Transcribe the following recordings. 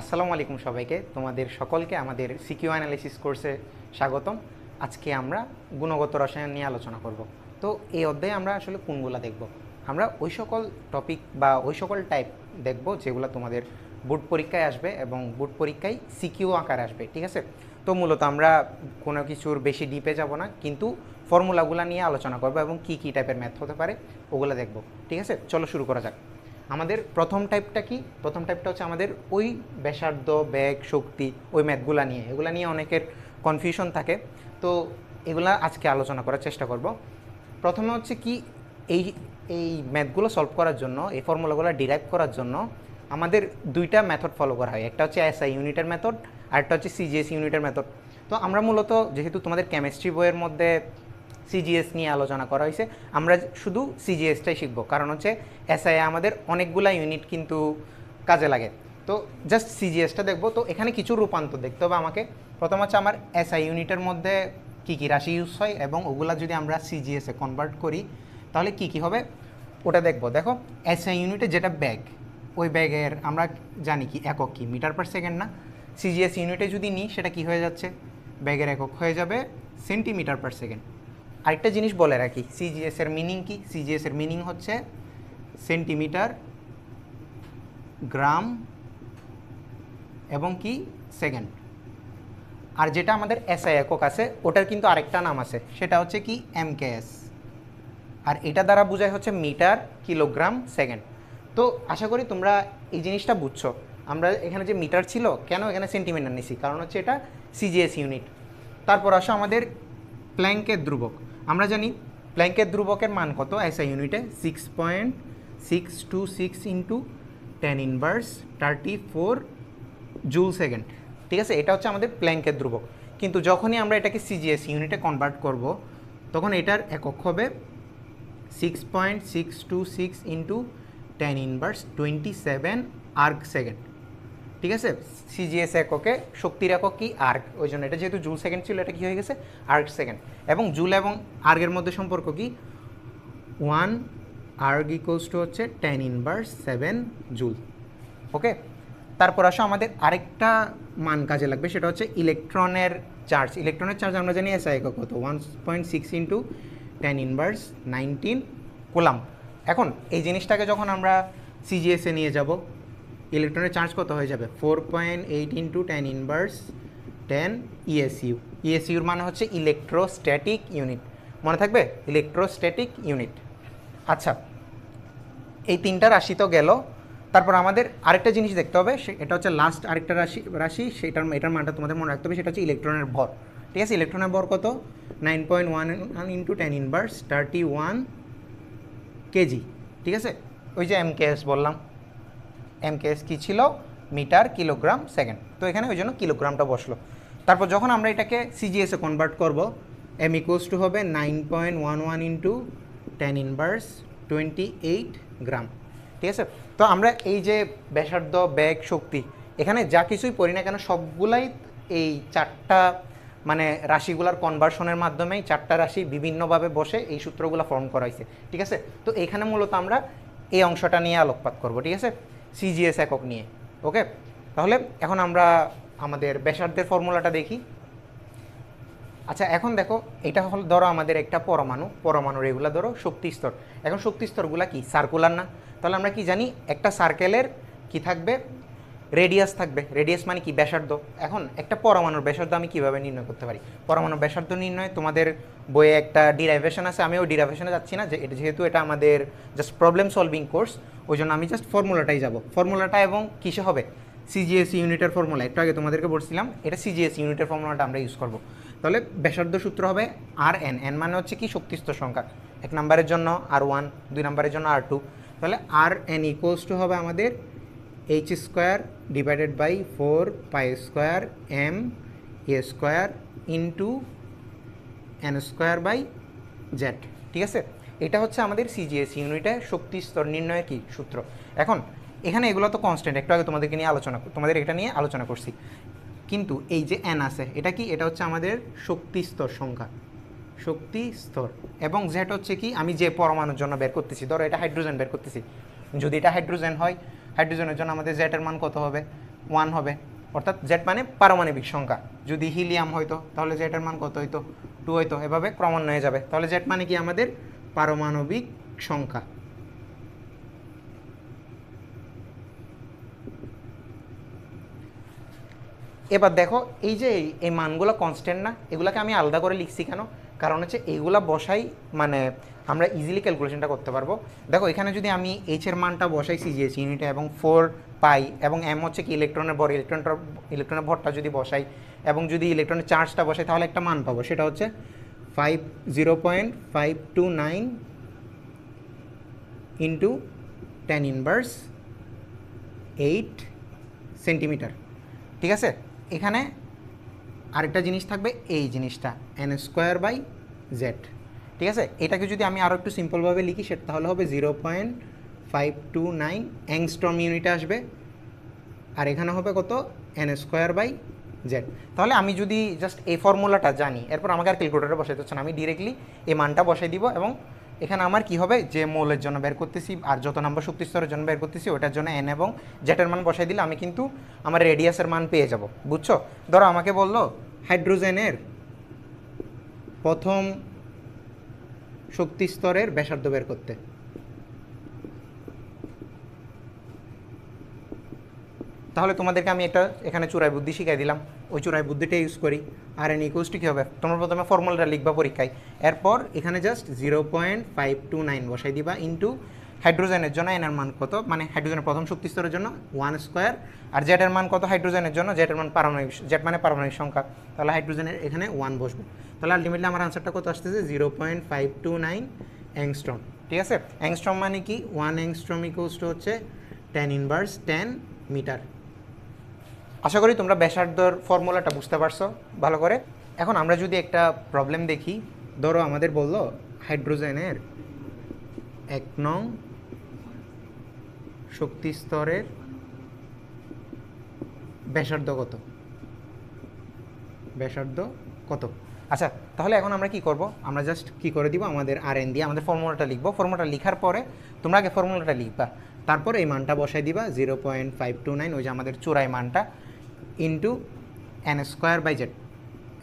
আসসালামু আলাইকুম সবাইকে, তোমাদের সকলকে আমাদের সিকিউ অ্যানালিসিস কোর্সে স্বাগতম। আজকে আমরা গুণগত রসায়ন নিয়ে আলোচনা করব। তো এই অধ্যায়ে আমরা আসলে কোনগুলো দেখব? আমরা ওই সকল টপিক বা ওই সকল টাইপ দেখব যেগুলো তোমাদের বোর্ড পরীক্ষায় আসবে এবং বোর্ড পরীক্ষায় সিকিউ আকারে আসবে, ঠিক আছে? তো মূলত আমরা কোনো কিছুর বেশি ডিপে যাব না, কিন্তু ফর্মুলাগুলো নিয়ে আলোচনা করব এবং কী কী টাইপের ম্যাথ হতে পারে ওগুলো দেখব, ঠিক আছে? চলো শুরু করা যাক। আমাদের প্রথম টাইপটা কি? প্রথম টাইপটা হচ্ছে আমাদের ওই ব্যাসার্ধ, বেগ, শক্তি, ওই ম্যাথগুলো নিয়ে। এগুলো নিয়ে অনেকের কনফিউশন থাকে, তো এগুলা আজকে আলোচনা করার চেষ্টা করব। প্রথমে হচ্ছে কি, এই এই ম্যাথগুলো সলভ করার জন্য, এই ফর্মুলাগুলো ডিরাইভ করার জন্য আমাদের দুইটা মেথড ফলো করা হয়। একটা হচ্ছে এসআই ইউনিটের মেথড, আর একটা হচ্ছে সিজিএস ইউনিটের মেথড। তো আমরা মূলত, যেহেতু তোমাদের কেমিস্ট্রি বইয়ের মধ্যে সিজিএস নিয়ে আলোচনা করা হয়েছে, আমরা শুধু সিজিএসটাই শিখবো, কারণ হচ্ছে এসআই আমাদের অনেকগুলা ইউনিট কিন্তু কাজে লাগে। তো জাস্ট সিজিএসটা দেখবো। তো এখানে কিছু রূপান্তর দেখতে হবে আমাকে। প্রথম হচ্ছে আমার এসআই ইউনিটের মধ্যে কী কী রাশি ইউজ হয় এবং ওগুলা যদি আমরা সিজিএসে কনভার্ট করি তাহলে কী কী হবে ওটা দেখবো। দেখো, এসআই ইউনিটে যেটা ব্যাগ, ওই ব্যাগের আমরা জানি কি একক কি, মিটার পার সেকেন্ড না? সিজিএস ইউনিটে যদি নিই সেটা কি হয়ে যাচ্ছে, ব্যাগের একক হয়ে যাবে সেন্টিমিটার পার সেকেন্ড। আরেকটা জিনিস বলে রাখি, সিজিএস এর মিনিং কি? সিজিএস এর মিনিং হচ্ছে সেন্টিমিটার, গ্রাম এবং কি সেকেন্ড। আর যেটা আমাদের এসআই একক আছে ওটার কিন্তু আরেকটা নাম আছে, সেটা হচ্ছে কি এমকেএস। আর এটা দ্বারা বোঝায় হচ্ছে মিটার, কিলোগ্রাম, সেকেন্ড। তো আশা করি তোমরা এই জিনিসটা বুঝছো। আমরা এখানে যে মিটার ছিল, কেন এখানে সেন্টিমিটার নিছি, কারণ হচ্ছে এটা সিজিএস ইউনিট। তারপর আসো আমাদের প্ল্যাঙ্কের ধ্রুবক। আমরা জানি প্ল্যাঙ্কের ধ্রুবকের মান কত এসআই ইউনিটে, 6.626 ইন্টু 10⁻34 জুল সেকেন্ড, ঠিক আছে? এটা হচ্ছে আমাদের প্ল্যাঙ্কের ধ্রুবক। কিন্তু যখনই আমরা এটাকে সিজিএস ইউনিটে কনভার্ট করব, তখন এটার একক হবে 6.626 ইন্টু 10⁻27 আর্ক সেকেন্ড, ঠিক আছে? সিজিএস এককে শক্তির একক কি আর্ক, ওই জন্য এটা যেহেতু জুল সেকেন্ড ছিল, এটা কি হয়ে গেছে আর্ক সেকেন্ড। এবং জুল এবং আর্গের মধ্যে সম্পর্ক কি, 1 আর্গ ইকুয়ালস টু হচ্ছে 10⁻7 জুল। ওকে, তারপর আসো আমাদের আরেকটা মান কাজে লাগবে, সেটা হচ্ছে ইলেকট্রনের চার্জ। ইলেকট্রনের চার্জ আমরা জানি এসআই একক কত, 1.6 ইন্টু 10⁻19 কুলাম। এখন এই জিনিসটাকে যখন আমরা সিজিএসে নিয়ে যাব, ইলেকট্রনের চার্জ কত হয়ে যাবে, 4.8 ইন্টু 10⁻10 ইএসইউ। ইএসইউর মানে হচ্ছে ইলেকট্রোস্ট্যাটিক ইউনিট, মনে থাকবে, ইলেকট্রোস্ট্যাটিক ইউনিট। আচ্ছা, এই তিনটা রাশি তো গেল। তারপর আমাদের আরেকটা জিনিস দেখতে হবে, এটা হচ্ছে লাস্ট আরেকটা রাশি এটার মানটা তোমাদের মনে রাখতে হবে, সেটা হচ্ছে ইলেকট্রনের ভর, ঠিক আছে? ইলেকট্রনের ভর কত, 9.1 ইন্টু 10⁻31 কেজি, ঠিক আছে? ওই যে এমকেএস বললাম, এমকেএস কী ছিল, মিটার, কিলোগ্রাম, সেকেন্ড। তো এখানে ওই জন্য কিলোগ্রামটা বসলো। তারপর যখন আমরা এটাকে সিজিএসে কনভার্ট করব, এম ইকুয়ালস টু হবে 9.11 ইন্টু 10⁻28 গ্রাম, ঠিক আছে? তো আমরা এই যে ব্যাসার্ধ, বেগ, শক্তি, এখানে যা কিছুই পড়ি না কেন সবগুলাই এই চারটা মানে রাশিগুলার কনভার্সনের মাধ্যমেই চারটা রাশি বিভিন্নভাবে বসে এই সূত্রগুলো ফর্ম করা হয়েছে, ঠিক আছে? তো এইখানে মূলত আমরা এই অংশটা নিয়ে আলোকপাত করব, ঠিক আছে, সিজিএস একক নিয়ে। ওকে, তাহলে এখন আমরা আমাদের ব্যাসার্ধের ফর্মুলাটা দেখি। আচ্ছা, এখন দেখো, এটা হল ধরো আমাদের একটা পরমাণুর এগুলা ধরো শক্তি স্তর। এখন শক্তি স্তরগুলা কি সার্কুলার না? তাহলে আমরা কি জানি, একটা সার্কেলের কি থাকবে, রেডিয়াস থাকবে। রেডিয়াস মানে কি, ব্যাসার্ধ। এখন একটা পরমাণুর ব্যাসার্ধ আমি কিভাবে নির্ণয় করতে পারি? পরমাণুর ব্যাসার্ধ নির্ণয় তোমাদের বইয়ে একটা ডিরাইভেশন আছে, আমি ওই ডিরাইভেশনে যাচ্ছি না, যে যেহেতু এটা আমাদের জাস্ট প্রবলেম সলভিং কোর্স, ওই জন্য আমি জাস্ট ফর্মুলাটাই যাব। ফর্মুলাটা এবং কিসে হবে, সিজিএস ইউনিটের ফর্মুলা। একটু আগে তোমাদেরকে বলছিলাম, এটা সিজিএস ইউনিটের ফর্মুলাটা আমরা ইউজ করব। তাহলে ব্যাসার্ধ সূত্র হবে আর এন। এন মানে হচ্ছে কি শক্তিস্তর সংখ্যা, 1 নম্বরের জন্য R1, 2 নম্বরের জন্য R2। তাহলে আর এন ইকুয়ালস টু হবে আমাদের h square divided by 4 pi square M E square into N square by Z, ঠিক আছে? এটা হচ্ছে আমাদের সিজিএস ইউনিটে শক্তি স্তর নির্ণয়ের কি সূত্র। এখন এখানে এগুলো তো কনস্ট্যান্ট, একটু আগে তোমাদের এটা নিয়ে আলোচনা করছি। কিন্তু এই যে এন আছে, এটা কি, এটা হচ্ছে আমাদের শক্তি স্তর সংখ্যা, শক্তি স্তর। এবং জেড হচ্ছে কি, আমি যে পরমাণুর জন্য বের করতেছি, ধরো এটা হাইড্রোজেন বের করতেছি, যদি এটা হাইড্রোজেন হয়, হাইড্রোজেনের জন্য আমাদের জেড এর মান কত হবে, 1 হবে, অর্থাৎ জেড মানে পারমাণবিক সংখ্যা। যদি হিলিয়াম হইতো তাহলে জেডের মান কত হইতো, 2 হইতো, এভাবে ক্রমান্বয়ে যাবে। তাহলে জেড মানে কি আমাদের পারমাণবিক সংখ্যা। এবার দেখো এই যে এই মানগুলো কনস্ট্যান্ট না, এগুলাকে আমি আলাদা করে লিখছি কেন, কারণ হচ্ছে এইগুলা বসাই মানে আমরা ইজিলি ক্যালকুলেশনটা করতে পারবো। দেখো এখানে যদি আমি এইচ এর মানটা বসাই সিজিএস ইউনিটে এবং 4 পাই এবং এম হচ্ছে কি ইলেকট্রনের ভর, ইলেকট্রনের ভরটা যদি বসাই এবং যদি ইলেকট্রনের চার্জটা বসাই তাহলে একটা মান পাবো, সেটা হচ্ছে 0.529 ইন্টু 10⁻8 সেন্টিমিটার। ঠিক আছে, এখানে আরেকটা জিনিস থাকবে, এই জিনিসটা n²/z। ঠিক আছে, এটাকে যদি আমি আরও একটু সিম্পলভাবে লিখি সেটা তাহলে হবে 0.529 অ্যাংস্ট্রম ইউনিটে আসবে, আর এখানে হবে কত n²/z। তাহলে আমি যদি জাস্ট এই ফর্মুলাটা জানি, এরপর আমাকে আর ক্যালকুলেটরে বসাইতে হচ্ছে না, আমি ডিরেক্টলি এই মানটা বসাই দিব এবং এখানে আমার কি হবে, যে মৌলের জন্য বের করতেছি আর যত নম্বর শক্তি স্তরের জন্য বের করতেছি ওটার জন্য n এবং জেটের মান বসাই দিলে আমি কিন্তু আমার রেডিয়াসের মান পেয়ে যাব। বুঝছো? ধরো আমাকে বললো হাইড্রোজেনের প্রথম শক্তি স্তরের ব্যাসার্ধ বের করতে, তাহলে তোমাদেরকে আমি একটা এখানে চূড়াই বুদ্ধি শিখাই দিলাম, ওই চূড়াই বুদ্ধিটা ইউজ করি। আর এন ইকুয়ালস টু কী হবে, তোমরা প্রথমে ফর্মুলাটা লিখবা পরীক্ষায়, এরপর এখানে জাস্ট 0.529 বসাই দিবা ইন্টু হাইড্রোজেনের জন্য এনের মান কত, মানে হাইড্রোজেনের প্রথম শক্তি স্তরের জন্য 1², আর জেটের মান কত হাইড্রোজেনের জন্য, জেটের মান পারমাণবিক, জেট মানে পারমাণবিক সংখ্যা, তাহলে হাইড্রোজেনের এখানে 1 বসবে। তাহলে আলটিমেটলি আমার আনসারটা কত আসতেছে 0.529 অ্যাংস্ট্রম। ঠিক আছে, অ্যাংস্ট্রম মানে কি, 1 অ্যাংস্ট্রম ইকুয়ালস টু হচ্ছে 10⁻10 মিটার। আশা করি তোমরা ব্যাসার্ধর ফর্মুলাটা বুঝতে পারছো ভালো করে। এখন আমরা যদি একটা প্রবলেম দেখি, ধরো আমাদের বললো হাইড্রোজেনের 1 নং শক্তি স্তরের ব্যাসার্ধ কত, ব্যাসার্ধ কত। আচ্ছা, তাহলে এখন আমরা কি করব, আমরা জাস্ট কি করে দিব, আমাদের Rn দিয়ে আমাদের ফর্মুলাটা লিখবো। ফর্মুলাটা লেখার পরে তোমরা আগে ফর্মুলাটা লিখবা, তারপর এই মানটা বসাই দিবা 0.529, ওই যে আমাদের চূড়াই মানটা, ইন্টু n²/z,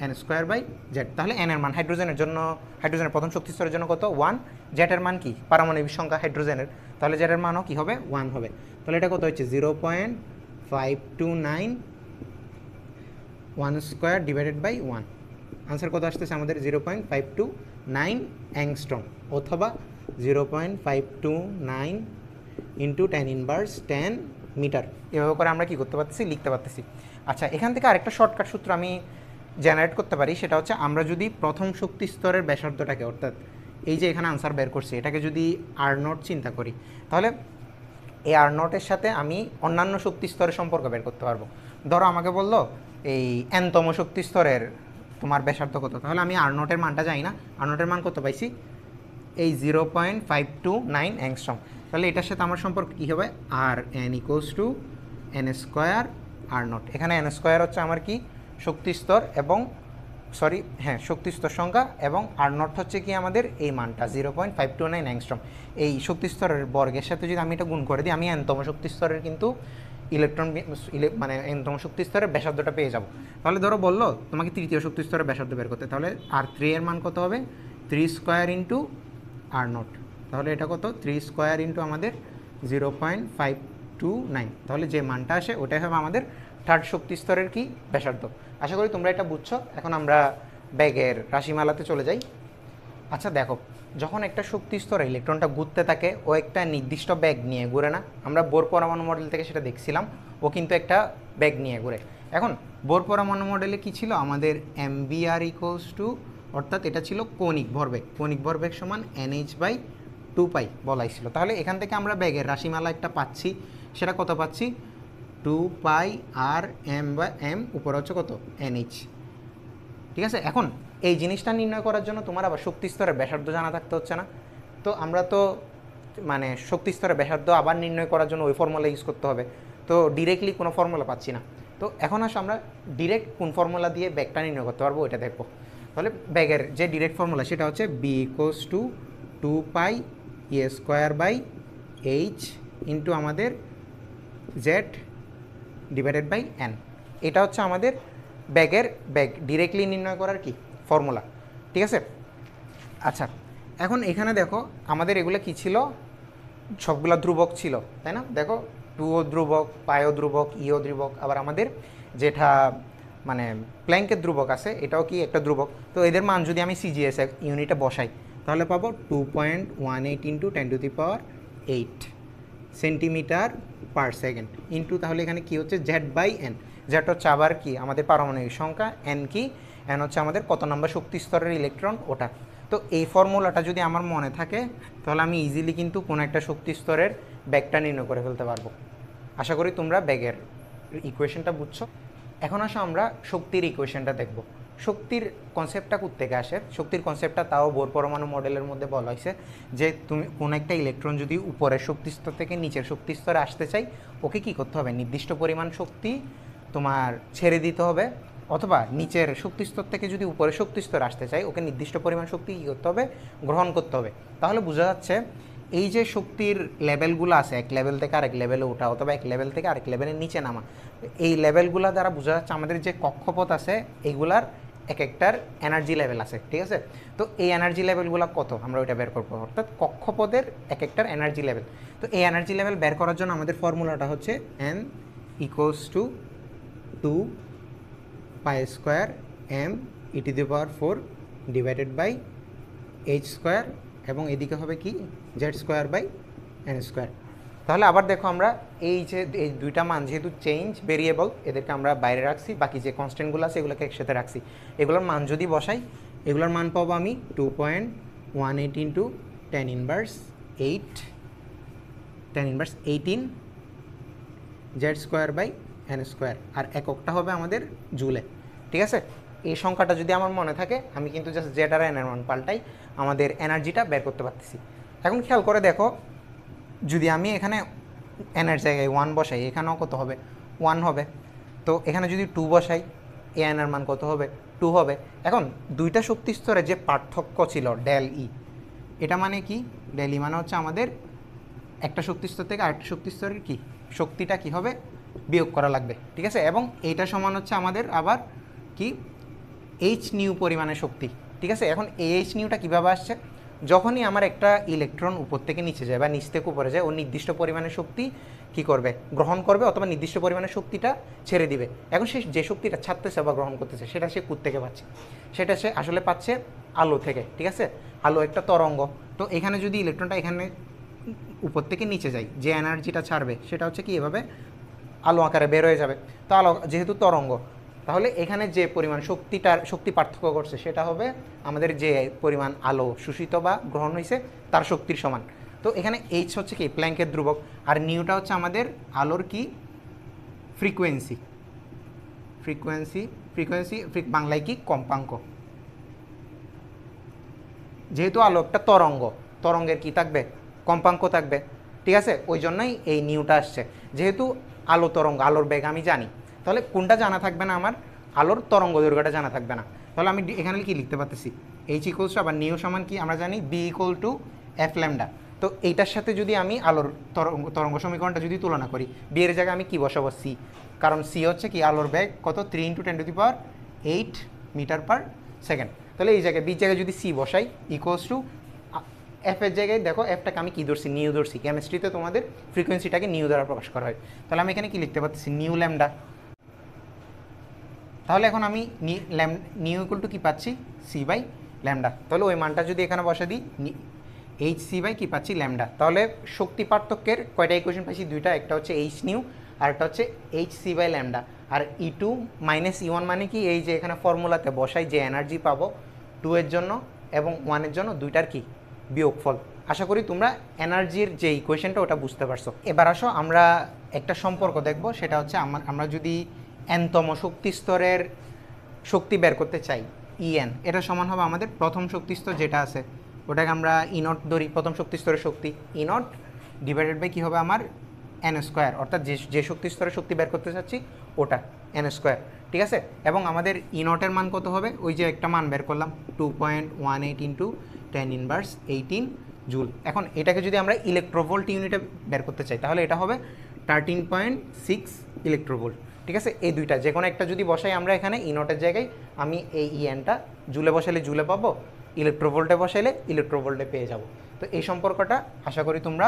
n²/z। তাহলে n এর মান হাইড্রোজেনের জন্য, হাইড্রোজেনের প্রথম শক্তি স্তরের জন্য কত 1, জেটের মান কি পারমাণবিক সংখ্যা হাইড্রোজেনের, তাহলে জেটের মানও কি হবে 1 হবে। তাহলে এটা কত হচ্ছে 0.529 1² ডিভাইডেড বাই 1। আনসার কত আসতেছে আমাদের 0.529 অ্যাংস্ট্রম, অথবা 0.529 ইন্টু 10⁻10 মিটার। এভাবে করে আমরা কি করতে পারতেছি, লিখতে পারতেছি। আচ্ছা, এখান থেকে আরেকটা শর্টকাট সূত্র আমি জেনারেট করতে পারি, সেটা হচ্ছে আমরা যদি প্রথম শক্তি স্তরের ব্যাসার্ধটাকে, অর্থাৎ এই যে এখানে আনসার বের করছি, এটাকে যদি R0 চিন্তা করি, তাহলে এই R0-এর সাথে আমি অন্যান্য শক্তি স্তরের সম্পর্ক বের করতে পারবো। ধরো আমাকে বললো এই n-তম শক্তি স্তরের তোমার ব্যাসার্ধ কত, তাহলে আমি R0-এর মানটা জানি না, R0-এর মান কত পাইছি, এই 0.529 অ্যাংস্ট্রম। তাহলে এটার সাথে আমার সম্পর্ক কী হবে, Rn equals to n² R0। এখানে n² হচ্ছে আমার কি শক্তি স্তর এবং শক্তি স্তর সংখ্যা, এবং R0 হচ্ছে কি আমাদের এই মানটা 0.529 অ্যাংস্ট্রম। এই শক্তি স্তরের বর্গের সাথে যদি আমি এটা গুণ করে দিই, আমি n-তম শক্তি স্তরের কিন্তু ইলেকট্রন মানে n-তম শক্তি স্তরের ব্যাসার্ধটা পেয়ে যাব। তাহলে ধরো বললো তোমাকে তৃতীয় শক্তি স্তরের ব্যাসার্ধ বের করতে, তাহলে R3 এর মান কত হবে 3² ইন্টু R0। তাহলে এটা কত 3² ইন্টু আমাদের 0.529, তাহলে যে মানটা আসে ওটাই হবে আমাদের থার্ড শক্তি স্তরের কি ব্যাসার্ধ। আশা করি তোমরা এটা বুঝছো। এখন আমরা ব্যাগের রাশিমালাতে চলে যাই। আচ্ছা দেখো, যখন একটা শক্তি স্তরে ইলেকট্রনটা ঘুরতে থাকে, ও একটা নির্দিষ্ট ব্যাগ নিয়ে ঘুরে না, আমরা বোর পরমাণু মডেল থেকে সেটা দেখছিলাম, ও কিন্তু একটা ব্যাগ নিয়ে ঘুরে। এখন বোর পরমাণু মডেলে কি ছিল আমাদের MBR ইকুয়ালস টু, অর্থাৎ এটা ছিল কৌণিক ভরবেগ, কৌণিক ভরবেগ সমান NH/2π বলাই ছিল। তাহলে এখান থেকে আমরা ব্যাগের রাশিমালা একটা পাচ্ছি, সেটা কত পাচ্ছি 2πr/m/m, উপরে হচ্ছে কত NH। ঠিক আছে, এখন এই জিনিসটা নির্ণয় করার জন্য তোমার আবার শক্তি স্তরের ব্যাসার্ধ জানা থাকতে হচ্ছে না। তো আমরা তো মানে শক্তি স্তরের ব্যাসার্ধ আবার নির্ণয় করার জন্য ওই ফর্মুলা ইউজ করতে হবে, তো ডিরেক্টলি কোনো ফর্মুলা পাচ্ছি না। তো এখন আসো আমরা ডিরেক্ট কোন ফর্মুলা দিয়ে ব্যাগটা নির্ণয় করতে পারবো এটা দেখবো। তাহলে ব্যাগের যে ডিরেক্ট ফর্মুলা সেটা হচ্ছে B equals to 2πa² by h into আমাদের z ডিভাইডেড বাই এন। এটা হচ্ছে আমাদের ব্যাগের ব্যাগ ডিরেক্টলি নির্ণয় করার কি ফর্মুলা, ঠিক আছে। আচ্ছা, এখন এখানে দেখো আমাদের এগুলো কি ছিল, সবগুলা ধ্রুবক ছিল, তাই না? দেখো টুও ধ্রুবক, পায়ও ধ্রুবক, ইও ধ্রুবক, আবার আমাদের যেটা মানে প্ল্যাঙ্কের ধ্রুবক আছে এটাও কি একটা ধ্রুবক। তো এদের মান যদি আমি সিজিএস ইউনিটে বসাই তাহলে পাবো 2.18 into 10⁸ centimetre per second into, তাহলে এখানে কি হচ্ছে Z/N। যেটা হচ্ছে আবার কি আমাদের পারমাণবিক সংখ্যা, এন কি, এন হচ্ছে আমাদের কত নম্বর শক্তি স্তরের ইলেকট্রন ওটা। তো এই ফর্মুলাটা যদি আমার মনে থাকে তাহলে আমি ইজিলি কিন্তু কোনো একটা শক্তি স্তরের ব্যাগটা নির্ণয় করে ফেলতে পারবো। আশা করি তোমরা ব্যাগের ইকুয়েশনটা বুঝছো। এখন আসো আমরা শক্তির ইকুয়েশনটা দেখব। শক্তির কনসেপ্টটা কোত্থেকে আসে? শক্তির কনসেপ্টটা তাও বোর পরমাণু মডেলের মধ্যে বলা হয়েছে যে তুমি কোনো একটা ইলেকট্রন যদি উপরের শক্তিস্তর থেকে নিচের শক্তিস্তরে আসতে চাই, ওকে কি করতে হবে, নির্দিষ্ট পরিমাণ শক্তি তোমার ছেড়ে দিতে হবে, অথবা নিচের শক্তিস্তর থেকে যদি উপরের শক্তিস্তর আসতে চাই ওকে নির্দিষ্ট পরিমাণ শক্তি কী করতে হবে, গ্রহণ করতে হবে। তাহলে বোঝা যাচ্ছে এই যে শক্তির লেভেলগুলো আছে, এক লেভেল থেকে আরেক লেভেলে ওঠা অথবা এক লেভেল থেকে আরেক লেভেলের নিচে নামা, এই লেভেলগুলো দ্বারা বোঝা যাচ্ছে আমাদের যে কক্ষপথ আছে এইগুলার এক একটার এনার্জি লেভেল আছে, ঠিক আছে। তো এই এনার্জি লেভেলগুলো কত আমরা ওইটা বের করবো, অর্থাৎ কক্ষপথের এক একটার এনার্জি লেভেল। তো এই এনার্জি লেভেল বের করার জন্য আমাদের ফর্মুলাটা হচ্ছে N = 2 pi square m e⁴ divided by h² এবং এদিকে হবে কি Z²/n²। তাহলে আবার দেখো আমরা এই যে এই দুইটা মান যেহেতু চেঞ্জ ভেরিয়েবল, এদেরকে আমরা বাইরে রাখছি, বাকি যে কনস্ট্যান্টগুলো আছে এগুলোকে একসাথে রাখছি। এগুলোর মান যদি বসাই এগুলোর মান পাবো আমি 2.18 ইন্টু 10⁻18 Z²/n², আর এককটা হবে আমাদের জুলে, ঠিক আছে। এই সংখ্যাটা যদি আমার মনে থাকে আমি কিন্তু জাস্ট জেড আর এন এর মান পাল্টাই আমাদের এনার্জিটা বের করতে পারতেছি। এখন খেয়াল করে দেখো, যদি আমি এখানে এনের জায়গায় 1 বসাই এখানেও কত হবে, 1 হবে। তো এখানে যদি 2 বসাই এ এনের মান কত হবে, 2 হবে। এখন দুইটা শক্তি স্তরে যে পার্থক্য ছিল ডেল ই, এটা মানে কি, ডেল ই মানে হচ্ছে আমাদের একটা শক্তি স্তর থেকে আরেকটা শক্তি স্তরের কি শক্তিটা কি হবে, বিয়োগ করা লাগবে, ঠিক আছে। এবং এইটা সমান হচ্ছে আমাদের আবার কি এইচ নিউ পরিমাণের শক্তি, ঠিক আছে। এখন এই এইচ নিউটা কীভাবে আসছে, যখনই আমার একটা ইলেকট্রন উপর থেকে নিচে যায় বা নিচ থেকে উপরে যায় ও নির্দিষ্ট পরিমাণের শক্তি কি করবে, গ্রহণ করবে অথবা নির্দিষ্ট পরিমাণের শক্তিটা ছেড়ে দিবে। এখন সে যে শক্তিটা ছাড়তেছে বা গ্রহণ করতেছে সেটা সে কোথা থেকে পাচ্ছে, সেটা সে আসলে পাচ্ছে আলো থেকে, ঠিক আছে। আলো একটা তরঙ্গ। তো এখানে যদি ইলেকট্রনটা এখানে উপর থেকে নিচে যায়, যে এনার্জিটা ছাড়বে সেটা হচ্ছে কি এভাবে আলো আকারে বের হয়ে যাবে। তো আলো যেহেতু তরঙ্গ, তাহলে এখানে যে পরিমাণ শক্তি পার্থক্য করছে সেটা হবে আমাদের যে পরিমাণ আলো শোষিত বা গ্রহণ হয়েছে তার শক্তির সমান। তো এখানে এইচ হচ্ছে কি প্ল্যাঙ্কের ধ্রুবক, আর নিউটা হচ্ছে আমাদের আলোর কি ফ্রিকোয়েন্সি, বাংলায় কি কম্পাঙ্ক। যেহেতু আলো একটা তরঙ্গের কি থাকবে, কম্পাঙ্ক থাকবে, ঠিক আছে। ওই জন্যই এই নিউটা আসছে। যেহেতু আলো তরঙ্গ, আলোর বেগ আমি জানি, তাহলে কোনটা জানা থাকবে না, আমার আলোর তরঙ্গ দৈর্ঘ্যটা জানা থাকবে না। তাহলে আমি এখানে কি লিখতে পারতেছি, এইচ = আবার নিউ সমান কি আমরা জানি B = f ল্যামডা। তো এইটার সাথে যদি আমি আলোর তরঙ্গ সমীকরণটা যদি তুলনা করি, বি এর জায়গায় আমি কি বসাবো, সি, কারণ সি হচ্ছে কি আলোর বেগ কত 3 × 10⁸8 মিটার/সেকেন্ড। তাহলে এই জায়গায় বির জায়গায় যদি সি বসাই = এফ এর জায়গায় দেখো এফটাকে আমি কি ধরছি, নিউ ধরছি। কেমিস্ট্রিতে তোমাদের ফ্রিকোয়েন্সিটাকে নিউ দ্বারা প্রকাশ করা হয়। তাহলে আমি এখানে কি লিখতে পারতেছি, নিউ ল্যামডা। তাহলে এখন আমি নিউ = কি পাচ্ছি, c/ল্যামডা। তাহলে ওই মানটা যদি এখানে বসা দিই hc/ কি পাচ্ছি ল্যামডা। তাহলে শক্তি পার্থক্যের কয়টা ইকুয়েশন পাচ্ছি, দুইটা, একটা হচ্ছে এইচ নিউ আর একটা হচ্ছে hc/ল্যামডা। আর E2 - E1 মানে কি, এই যে এখানে ফর্মুলাতে বসাই যে এনার্জি পাবো 2 এর জন্য এবং 1 এর জন্য, দুইটার কি বিয়োগফল। আশা করি তোমরা এনার্জির যে ইকুয়েশনটা ওটা বুঝতে পারছো। এবার আসো আমরা একটা সম্পর্ক দেখব, সেটা হচ্ছে আমরা যদি এনতম শক্তি স্তরের শক্তি বের করতে চাই, En, এটা সমান হবে আমাদের প্রথম শক্তি স্তর যেটা আছে ওটাকে আমরা E0 ধরি, প্রথম শক্তি স্তরের শক্তি E0 ডিভাইডেড বাই কী হবে আমার n², অর্থাৎ যে শক্তি স্তরের শক্তি বের করতে চাচ্ছি ওটা n², ঠিক আছে। এবং আমাদের E0 এর মান কত হবে, ওই যে একটা মান বের করলাম 2.18 ইন্টু 10⁻18 জুল। এখন এটাকে যদি আমরা ইলেকট্রোভোল্ট ইউনিটে বের করতে চাই তাহলে এটা হবে 13.6 ইলেকট্রোভোল্ট। ঠিক আছে, এই দুইটা যে কোনো একটা যদি বসাই আমরা এখানে ইনটের জায়গায়, আমি এই ইএনটা জুলে বসালে জুলে পাবো, ইলেকট্রোভোল্টে বসাইলে ইলেকট্রোভোল্টে পেয়ে যাব। তো এই সম্পর্কটা আশা করি তোমরা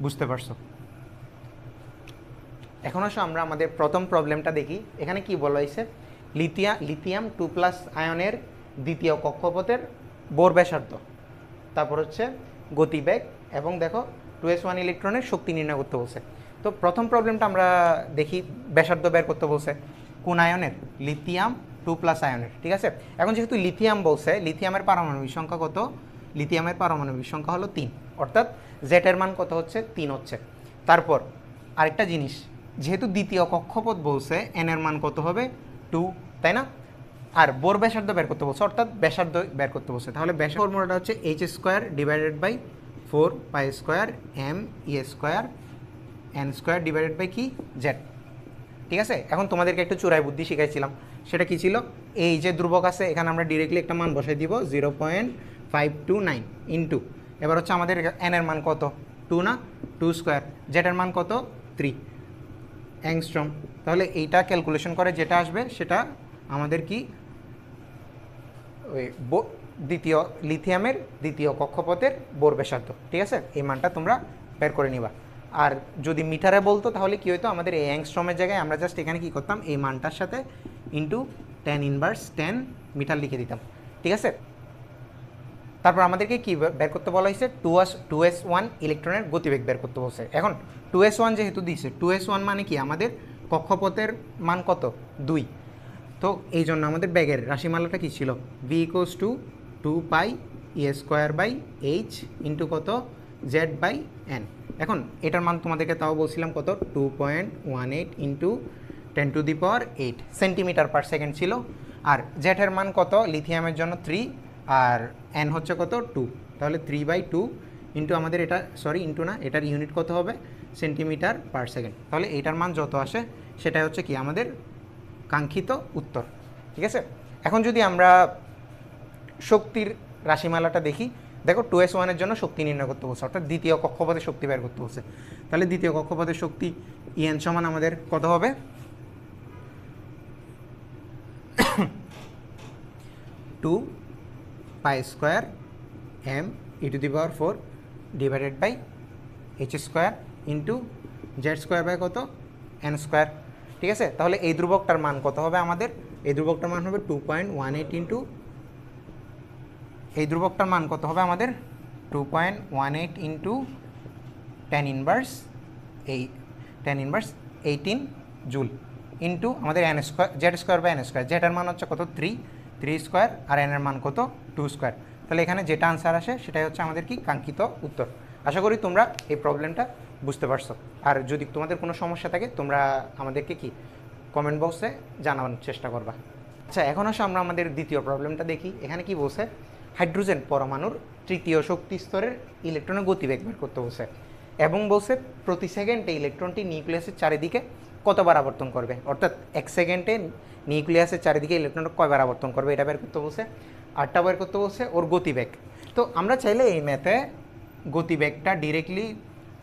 বুঝতে পারছো। এখন আসো আমরা আমাদের প্রথম প্রবলেমটা দেখি। এখানে কি বলা হয়েছে, লিথিয়াম 2+ আয়নের দ্বিতীয় কক্ষপথের বোর ব্যাসার্ধ, তারপর হচ্ছে গতিবেগ, এবং দেখো 2s1 ইলেকট্রনের শক্তি নির্ণয় করতে বলছে। তো প্রথম প্রবলেমটা আমরা দেখি, ব্যাসার্ধ বের করতে বলছে কোন আয়নের, লিথিয়াম 2+ আয়নের। ঠিক আছে, এখন যেহেতু লিথিয়াম বলছে, লিথিয়ামের পারমাণবিক সংখ্যা কত, লিথিয়ামের পারমাণবিক সংখ্যা হলো 3, অর্থাৎ জেটের মান কত হচ্ছে, 3 হচ্ছে। তারপর আরেকটা জিনিস, যেহেতু দ্বিতীয় কক্ষপথ বলছে, এন এর মান কত হবে, 2, তাই না? আর বোর ব্যাসার্ধ বের করতে বলছে, অর্থাৎ ব্যাসার্ধ বের করতে বলছে। তাহলে ব্যাসার্ধ ফর্মুলাটা হচ্ছে h²/4π²m² কি জেড। ঠিক আছে, এখন তোমাদেরকে একটু চোরাই বুদ্ধি শিখাইছিলাম, সেটা কি ছিল, এই যে ধ্রুবক আছে এখানে আমরা ডিরেক্টলি একটা মান বসাই দিব 0.529 ইন্টু, এবার হচ্ছে আমাদের এন এর মান কত, 2 না, 2², জেটের মান কত, 3 অ্যাংস্ট্রম। তাহলে এইটা ক্যালকুলেশন করে যেটা আসবে সেটা আমাদের কি, ওই দ্বিতীয় লিথিয়ামের দ্বিতীয় কক্ষপথের বোর ব্যাসার্ধ। ঠিক আছে, এই মানটা তোমরা বের করে নিবা। আর যদি মিটারে বলতো তাহলে কি হতো, আমাদের এই অ্যাংস্ট্রমের জায়গায় আমরা জাস্ট এখানে কি করতাম, এই মানটার সাথে ইন্টু 10 মিটার লিখে দিতাম। ঠিক আছে, তারপর আমাদেরকে কি বের করতে বলা হয়েছে, 2s1 ইলেকট্রনের গতিবেগ বের করতে বলছে। এখন 2s1 যেহেতু দিয়েছে, 2s1 মানে কি, আমাদের কক্ষপথের মান কত, 2। তো এই জন্য আমাদের ব্যাগের রাশিমালাটা কী ছিল, v = 2πe²/h ইন্টু কত, z/n। এখন এটার মান তোমাদেরকে তাও বলছিলাম কত, 2.18 ইন্টু 10⁸ সেন্টিমিটার পার সেকেন্ড ছিল। আর জেটের মান কত, লিথিয়ামের জন্য 3, আর n হচ্ছে কত, 2, তাহলে 3/2 ইন্টু আমাদের এটা, সরি ইন্টু না, এটার ইউনিট কত হবে, সেন্টিমিটার পার সেকেন্ড। তাহলে এইটার মান যত আসে সেটাই হচ্ছে কি আমাদের কাঙ্ক্ষিত উত্তর। ঠিক আছে, এখন যদি আমরা শক্তির রাশিমালাটা দেখি, দেখো 2s1 এর জন্য শক্তি নির্ণয় করতে বলছে, অর্থাৎ দ্বিতীয় কক্ষপথের শক্তি বের করতে বলছে। তাহলে দ্বিতীয় কক্ষপথের শক্তি En সমান আমাদের কত হবে, 2π²m² divided by h² into z² কত, n²। ঠিক আছে, তাহলে এই ধ্রুবকটার মান কত হবে আমাদের, এই ধ্রুবকটার মান হবে 2.18 ইন্টু, এই ধ্রুবকটার মান কত হবে আমাদের 2.18 ইন্টু 10⁻18 জুল ইন্টু আমাদের z²/n², যেটার মান হচ্ছে কত, 3² আর n এর মান কত, 2²। তাহলে এখানে যেটা আনসার আসে সেটাই হচ্ছে আমাদের কি কাঙ্ক্ষিত উত্তর। আশা করি তোমরা এই প্রবলেমটা বুঝতে পারছো। আর যদি তোমাদের কোনো সমস্যা থাকে তোমরা আমাদেরকে কি কমেন্ট বক্সে জানানোর চেষ্টা করবা। আচ্ছা, এখন আসো আমরা আমাদের দ্বিতীয় প্রবলেমটা দেখি। এখানে কি বলছে, হাইড্রোজেন পরমাণুর তৃতীয় শক্তি স্তরের ইলেকট্রনের গতিবেগ বের করতে বলছে, এবং বলছে প্রতি সেকেন্ডে ইলেকট্রনটি নিউক্লিয়াসের চারিদিকে কতবার আবর্তন করবে, অর্থাৎ 1 সেকেন্ডে নিউক্লিয়াসের চারিদিকে ইলেকট্রনটা কয়বার আবর্তন করবে এটা বের করতে বলছে। আরটা বের করতে বলছে ওর গতিবেগ। তো আমরা চাইলে এই ম্যাথে গতিবেগটা ডিরেক্টলি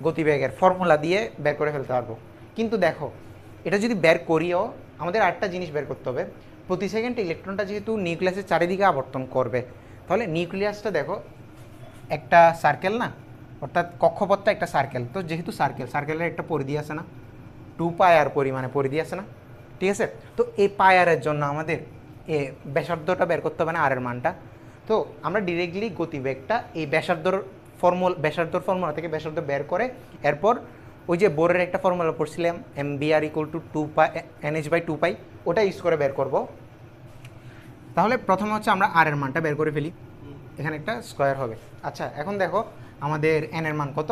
গতিবেগের ফর্মুলা দিয়ে বের করে ফেলতে পারবো, কিন্তু দেখো এটা যদি বের করিও আমাদের আরেকটা জিনিস বের করতে হবে। প্রতি সেকেন্ডে ইলেকট্রনটা যেহেতু নিউক্লিয়াসের চারিদিকে আবর্তন করবে, তাহলে নিউক্লিয়াসটা দেখো একটা সার্কেল না, অর্থাৎ কক্ষপথটা একটা সার্কেল। তো যেহেতু সার্কেলের একটা পরিধি আছে না, 2πr পরিমাণে পরিধি আছে না। ঠিক আছে, তো এই পায়ারের জন্য আমাদের এ ব্যাসার্ধটা বের করতে হবে না, আর এর মানটা। তো আমরা ডিরেক্টলি গতিবেগটা এই ব্যাসার্ধর ফর্মুলা থেকে ব্যাসার্ধ বের করে, এরপর ওই যে বোরের একটা ফর্মুলা পড়ছিলাম mvr = 2π nh/2π, ওটা ইউজ করে বের করব। তাহলে প্রথমে হচ্ছে আমরা আর এর মানটা বের করে ফেলি, এখানে একটা স্কোয়ার হবে। আচ্ছা, এখন দেখো আমাদের এন এর মান কত,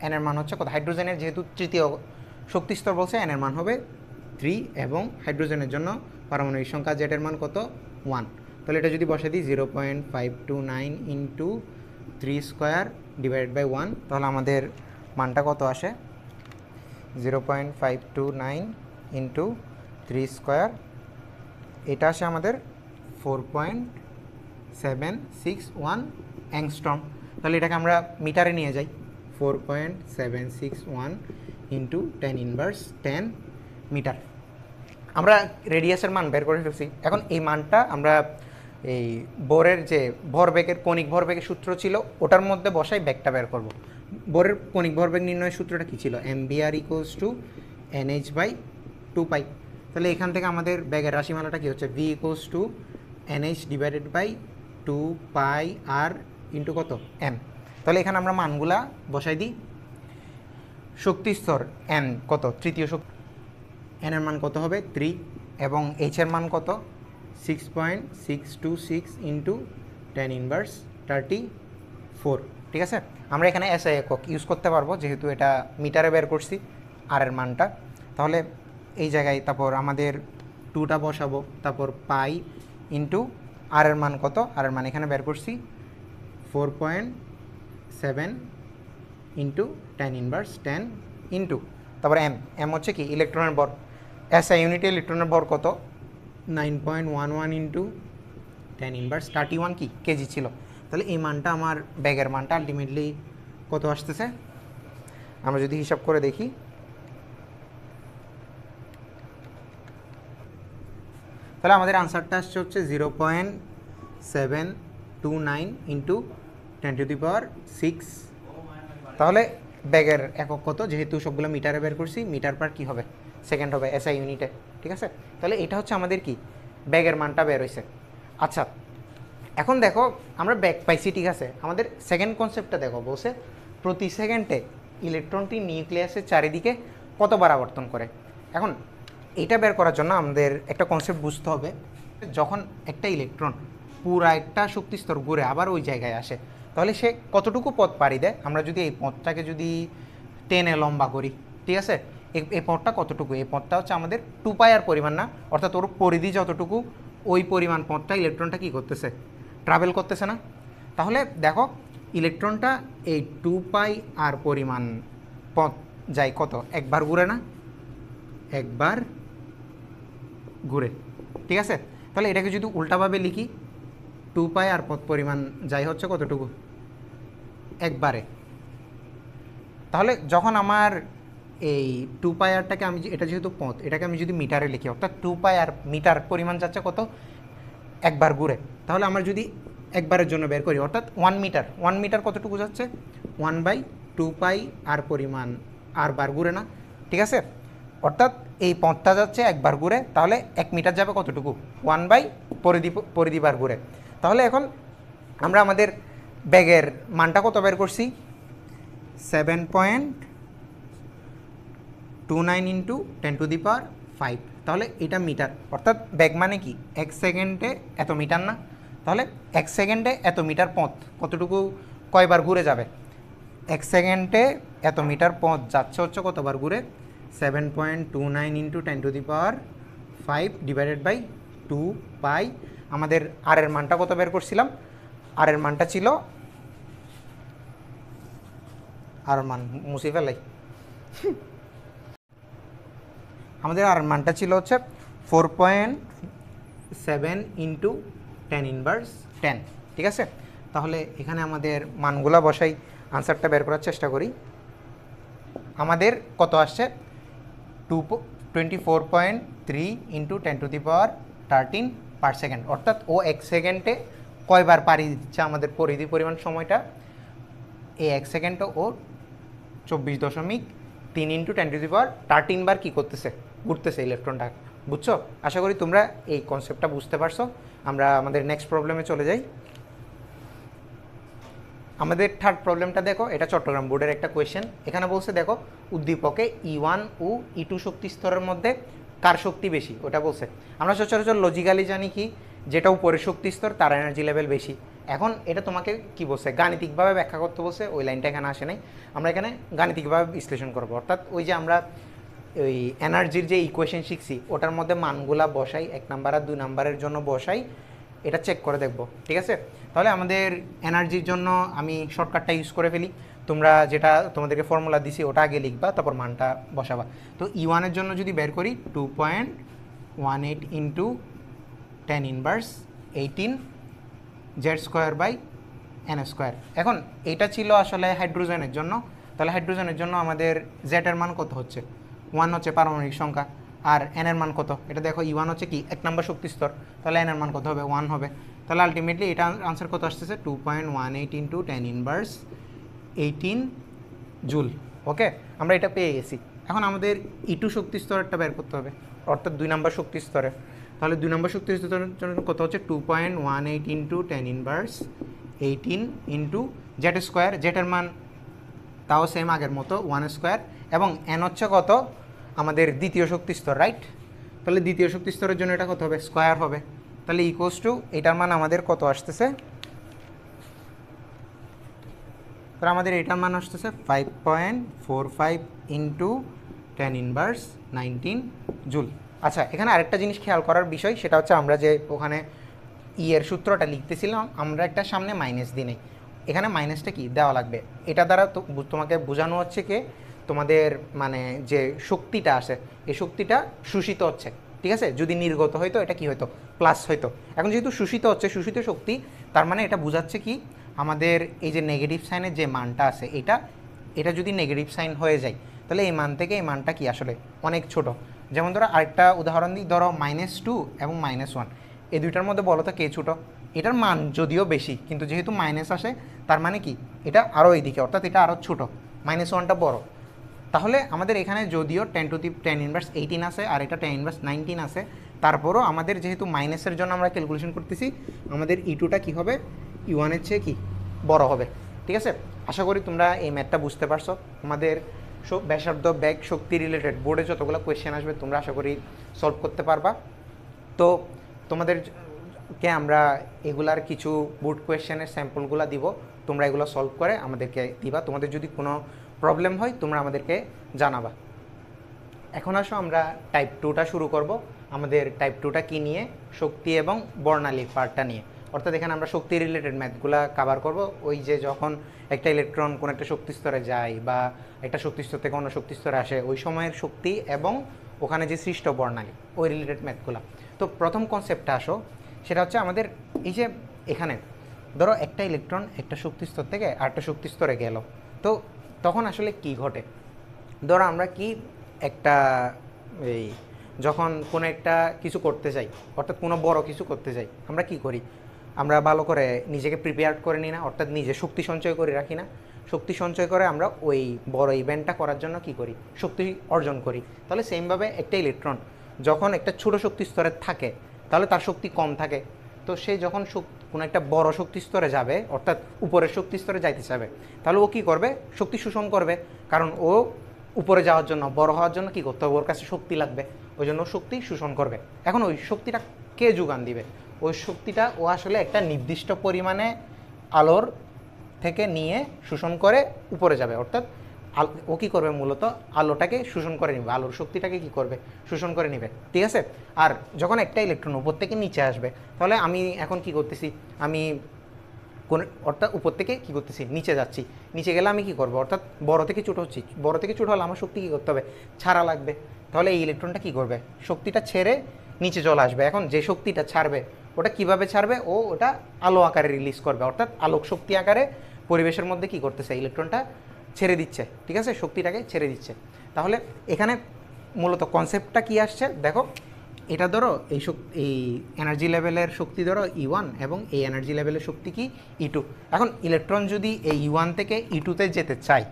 এন এর মান হচ্ছে কত, হাইড্রোজেনের যেহেতু তৃতীয় শক্তিস্তর বলছে এন এর মান হবে 3, এবং হাইড্রোজেনের জন্য পারমাণবিক সংখ্যা জেটের মান কত, 1। তাহলে এটা যদি বসে দিই 0.529 ইন্টু 3² ডিভাইডেড বাই 1, তাহলে আমাদের মানটা কত আসে, 0.529 ইন্টু 3², এটা আসে আমাদের 4.761 অ্যাংস্ট্রম। তাহলে এটাকে আমরা মিটারে নিয়ে যাই, 4.761 ইন্টু 10 ইনভার্স 10 মিটার। আমরা রেডিয়াসের মান বের করে ফেলছি। এখন এই মানটা আমরা এই বোরের যে ভরবেগের কণিক ভরবেগের সূত্র ছিল ওটার মধ্যে বসাই ব্যাগটা বের করব। বোরের কণিক ভরবেগ নির্ণয়ের সূত্রটা কী ছিল? mvr equals to nh by 2 pi. তাহলে এখান থেকে আমাদের ব্যাগের রাশিমালাটা কী হচ্ছে? v equals to nh divided by 2 pi r into কত? m। তাহলে এখানে আমরা মানগুলা বসাই দিই। শক্তি স্তর n কত? তৃতীয় শক্তি, n এর মান কত হবে? 3 এবং h এর মান কত? 6.626 ইন্টু 10 ইনভার্স 34। ঠিক আছে, আমরা এখানে SI একক ইউজ করতে পারবো যেহেতু এটা মিটারে বের করছি আর এর মানটা। তাহলে এই জায়গায় তারপর আমাদের 2টা বসাবো, তারপর পাই ইন্টু আর এর মান কত? আর এর মান এখানে বের করছি 4.7 ইন্টু 10 ইনভার্স 10 ইন্টু তারপর m হচ্ছে কি? ইলেকট্রনের ভর। SI ইউনিটে ইলেকট্রনের ভর কত? 9.11 ইন্টু 10 ইনভার্স 31 কি? কেজি ছিল। তাহলে এই মানটা আমার ব্যাগের মানটা আলটিমেটলি কত আসতেছে? আমরা যদি হিসাব করে দেখি, তাহলে আমাদের আনসারটা আসছে হচ্ছে 0.729 ইন্টু 10⁶। তাহলে ব্যাগের একক কত? যেহেতু সবগুলো মিটারে বের করছি, মিটার পার কী হবে? সেকেন্ড হবে SI ইউনিটে। ঠিক আছে, তাহলে এটা হচ্ছে আমাদের কি? ব্যাগের মানটা বের হয়েছে। আচ্ছা, এখন দেখো আমরা ব্যাগ পাইছি, ঠিক আছে, আমাদের সেকেন্ড কনসেপ্টটা দেখো, বলছে প্রতি সেকেন্ডে ইলেকট্রনটি নিউক্লিয়াসের চারিদিকে কতবার আবর্তন করে। এখন এটা বের করার জন্য আমাদের একটা কনসেপ্ট বুঝতে হবে। যখন একটা ইলেকট্রন পুরা একটা শক্তিস্তর ঘুরে আবার ওই জায়গায় আসে, তাহলে সে কতটুকু পথ পাড়ি দেয়? আমরা যদি এই পথটাকে যদি টেনে লম্বা করি, ঠিক আছে, এই পথটা কতটুকু? এই পথটা হচ্ছে আমাদের 2 পাই আর পরিমাণ না, অর্থাৎ ওর পরিধি যতটুকু ওই পরিমাণ পথটা ইলেকট্রনটা কী করতেছে? ট্রাভেল করতেছে না? তাহলে দেখো ইলেকট্রনটা এই 2 পাই আর পরিমাণ পথ যায় কত? একবার ঘুরে না? একবার ঘুরে। ঠিক আছে, তাহলে এটাকে যদি উল্টাভাবে লিখি, 2 পাই আর পথ পরিমাণ যাই হচ্ছে কতটুকু? একবারে। তাহলে যখন আমার এই 2 পাই আরটাকে আমি, এটা যেহেতু পথ, এটাকে আমি যদি মিটারে লিখি, অর্থাৎ 2 পাই আর মিটার পরিমাণ যাচ্ছে কত? একবার ঘুরে। তাহলে আমার যদি একবারের জন্য বের করি, অর্থাৎ 1 মিটার কতটুকু যাচ্ছে? 1/2 পাই আর পরিমাণ আর বার ঘুরে না? ঠিক আছে, অর্থাৎ এই পথটা যাচ্ছে একবার ঘুরে, তাহলে 1 মিটার যাবে কতটুকু? 1/পরিধি বার ঘুরে। তাহলে এখন আমরা আমাদের ব্যাগের মানটা কত বের করছি? 7.29 ইন্টু 10⁵। তাহলে এটা মিটার, অর্থাৎ ব্যাগ মানে কি? 1 সেকেন্ডে এত মিটার না? তাহলে 1 সেকেন্ডে এত মিটার পথ কতটুকু, কয়বার ঘুরে যাবে? 1 সেকেন্ডে এত মিটার পথ যাচ্ছে হচ্ছে কতবার ঘুরে? 7.29 ইন্টু 10⁵ ডিভাইডেড বাই 2 পাই। আমাদের আর এর মানটা কত বের করছিলাম? আর এর মানটা ছিল, আর মান মুছে ফেলাই, আমাদের আর মানটা ছিল হচ্ছে 4.7 ইন্টু 10⁻10। ঠিক আছে, তাহলে এখানে আমাদের মানগুলা বসাই, আনসারটা বের করার চেষ্টা করি। আমাদের কত আসছে? 24.3 ইন্টু 10⁻13 পার সেকেন্ড, অর্থাৎ ও 1 সেকেন্ডে কয়বার পাড়ি দিচ্ছে আমাদের পরিধি পরিমাণ সময়টা? এই 1 সেকেন্ডে ও 24.3 ইন্টু 10⁻13 বার কী করতেছে? ঘুরতেছে ইলেকট্রনটা। বুঝছো? আশা করি তোমরা এই কনসেপ্টটা বুঝতে পারছো। আমরা আমাদের নেক্সট প্রবলেমে চলে যাই। আমাদের থার্ড প্রবলেমটা দেখো, এটা চট্টগ্রাম বোর্ডের একটা কোয়েশ্চেন। এখানে বলছে দেখো উদ্দীপকে E1 ও E2 শক্তি স্তরের মধ্যে কার শক্তি বেশি, ওটা বলছে। আমরা সচরাচর লজিক্যালি জানি কি, যেটা উপরের শক্তি স্তর তার এনার্জি লেভেল বেশি। এখন এটা তোমাকে কি বলছে? গাণিতিকভাবে ব্যাখ্যা করতে বলছে। ওই লাইনটা এখানে আসে নাই, আমরা এখানে গাণিতিকভাবে বিশ্লেষণ করবো। অর্থাৎ ওই যে আমরা ওই এনার্জির যে ইকুয়েশন শিখছি ওটার মধ্যে মানগুলা বসাই, 1 নাম্বার আর 2 নাম্বারের জন্য বসাই, এটা চেক করে দেখব। ঠিক আছে, তাহলে আমাদের এনার্জির জন্য আমি শর্টকাটটা ইউজ করে ফেলি। তোমরা যেটা তোমাদেরকে ফর্মুলা দিছি ওটা আগে লিখবা, তারপর মানটা বসাবা। তো E1 এর জন্য যদি বের করি 2.18 ইন্টু 10⁻18 Z² বাই N²। এখন এটা ছিল আসলে হাইড্রোজেনের জন্য, তাহলে হাইড্রোজেনের জন্য আমাদের জেড এর মান কত হচ্ছে 1 হচ্ছে পারমাণবিক সংখ্যা, আর এন এর মান কত, এটা দেখো E1 হচ্ছে কি 1 নম্বর শক্তি স্তর, তাহলে এন এর মান কত হবে 1 হবে। তাহলে আলটিমেটলি এটা আনসার কত আসতেছে 2.18 ইন্টু 10⁻18 জুল। ওকে, আমরা এটা পেয়ে গেছি। এখন আমাদের E2 শক্তি স্তরটা বের করতে হবে, অর্থাৎ 2 নম্বর শক্তি স্তরে। তাহলে 2 নম্বর শক্তি স্তরের জন্য কত হচ্ছে 2.18 ইন্টু 10⁻18 ইন্টু জেড স্কোয়ার, জেটের মান তাও সেম আগের মতো 1 স্কোয়ার, এবং এন হচ্ছে কত আমাদের দ্বিতীয় শক্তি স্তর, রাইট? তাহলে দ্বিতীয় শক্তি স্তরের জন্য এটা কত হবে স্কোয়ার হবে। তাহলে ইকুয়ালস টু এটার মান আমাদের কত আসতেছে, তাহলে আমাদের এটার মান আসতেছে 5.45 ইন্টু 10⁻19 জুল। আচ্ছা, এখানে আরেকটা জিনিস খেয়াল করার বিষয়, সেটা হচ্ছে আমরা যে ওখানে এর সূত্রটা লিখতেছিলাম, আমরা একটা সামনে মাইনাস দিই নাই, এখানে মাইনাসটা কি দেওয়া লাগবে। এটা দ্বারা তোমাকে বোঝানো হচ্ছে কি তোমাদের মানে যে শক্তিটা আসে এই শক্তিটা শোষিত হচ্ছে, ঠিক আছে? যদি নির্গত হইতো এটা কি হইতো প্লাস হইতো, এখন যেহেতু শোষিত হচ্ছে, শোষিত শক্তি, তার মানে এটা বোঝাচ্ছে কি আমাদের এই যে নেগেটিভ সাইনের যে মানটা আছে এটা যদি নেগেটিভ সাইন হয়ে যায় তাহলে এই মান থেকে এই মানটা কি আসলে অনেক ছোট। যেমন ধরো আরেকটা উদাহরণ দিই, ধরো -2 এবং -1, এই দুইটার মধ্যে বলো তো কে ছোটো? এটার মান যদিও বেশি, কিন্তু যেহেতু মাইনাস আসে তার মানে কি এটা আরও এইদিকে, অর্থাৎ এটা আরও ছোটো, -1টা বড়। তাহলে আমাদের এখানে যদিও 10⁻18 আছে আর এটা 10⁻19 আছে, তারপরও আমাদের যেহেতু মাইনাসের জন্য আমরা ক্যালকুলেশন করতেছি, আমাদের E2টা কী হবে E1-এর চেয়ে কি বড় হবে, ঠিক আছে? আশা করি তোমরা এই ম্যাথটা বুঝতে পারছো। আমাদের ব্যাসার্ধ ব্যাগ শক্তি রিলেটেড বোর্ডে যতগুলো কোয়েশ্চেন আসবে তোমরা আশা করি সলভ করতে পারবা। তো তোমাদেরকে আমরা এগুলার কিছু বোর্ড কোয়েশ্চেনের স্যাম্পলগুলো দিব, তোমরা এগুলো সলভ করে আমাদেরকে দিবা। তোমাদের যদি কোনো প্রবলেম হয় তোমরা আমাদেরকে জানাবা। এখন আসো আমরা টাইপ 2টা শুরু করব। আমাদের টাইপ 2টা কী নিয়ে? শক্তি এবং বর্ণালী পার্টটা নিয়ে। অর্থাৎ এখানে আমরা শক্তি রিলেটেড ম্যাথগুলো কভার করব। ওই যে যখন একটা ইলেকট্রন কোনো একটা শক্তি স্তরে যায় বা একটা শক্তি স্তর থেকে অন্য শক্তি স্তরে আসে, ওই সময়ের শক্তি এবং ওখানে যে সৃষ্ট বর্ণালী, ওই রিলেটেড ম্যাথগুলো। তো প্রথম কনসেপ্টটা আসো, সেটা হচ্ছে আমাদের এই যে এখানে ধরো একটা ইলেকট্রন একটা শক্তি স্তর থেকে আরেকটা শক্তি স্তরে গেল, তো তখন আসলে কি ঘটে? ধরো আমরা কি একটা এই যখন কোনো একটা কিছু করতে যাই, অর্থাৎ কোনো বড় কিছু করতে যাই, আমরা কি করি? আমরা ভালো করে নিজেকে প্রিপেয়ার করে নিই না, অর্থাৎ নিজে শক্তি সঞ্চয় করে রাখি না। শক্তি সঞ্চয় করে আমরা ওই বড় ইভেন্টটা করার জন্য কি করি? শক্তি অর্জন করি। তাহলে সেমভাবে একটা ইলেকট্রন যখন একটা ছোট শক্তি স্তরে থাকে তাহলে তার শক্তি কম থাকে, তো সে যখন কোনো একটা বড় শক্তি স্তরে যাবে, অর্থাৎ উপরের শক্তি স্তরে যাইতে চাবে, তাহলে ও কী করবে? শক্তি শোষণ করবে, কারণ ও উপরে যাওয়ার জন্য, বড় হওয়ার জন্য কী করতে হবে? ওর কাছে শক্তি লাগবে, ওই জন্য শক্তি শোষণ করবে। এখন ওই শক্তিটা কে যোগান দিবে? ওই শক্তিটা ও আসলে একটা নির্দিষ্ট পরিমাণে আলোর থেকে নিয়ে শোষণ করে উপরে যাবে, অর্থাৎ ও কী করবে? মূলত আলোটাকে শোষণ করে নেবে, আলোর শক্তিটাকে কী করবে? শোষণ করে নেবে, ঠিক আছে? আর যখন একটা ইলেকট্রন উপর থেকে নিচে আসবে, তাহলে আমি এখন কি করতেছি? আমি কোন অর্থাৎ উপর থেকে কী করতেছি? নিচে যাচ্ছি। নিচে গেলে আমি কী করবো? অর্থাৎ বড় থেকে ছোটো হচ্ছি, বড় থেকে ছোটো হলে আমার শক্তি কী করতে হবে? ছাড়া লাগবে। তাহলে এই ইলেকট্রনটা কী করবে? শক্তিটা ছেড়ে নিচে চলে আসবে। এখন যে শক্তিটা ছাড়বে ওটা কিভাবে ছাড়বে? ওটা আলো আকারে রিলিজ করবে, অর্থাৎ আলোক শক্তি আকারে পরিবেশের মধ্যে কি করতেছে? ইলেকট্রনটা ছেড়ে দিচ্ছে, ঠিক আছে? শক্তিটাকে ছেড়ে দিচ্ছে। তাহলে এখানে মূলত কনসেপ্টটা কি আসছে দেখো, এটা ধরো এই এনার্জি লেভেলের শক্তি ধরো E1 এবং এই এনার্জি লেভেলের শক্তি কি E2। এখন ইলেকট্রন যদি এই E1 থেকে E2-তে যেতে চাই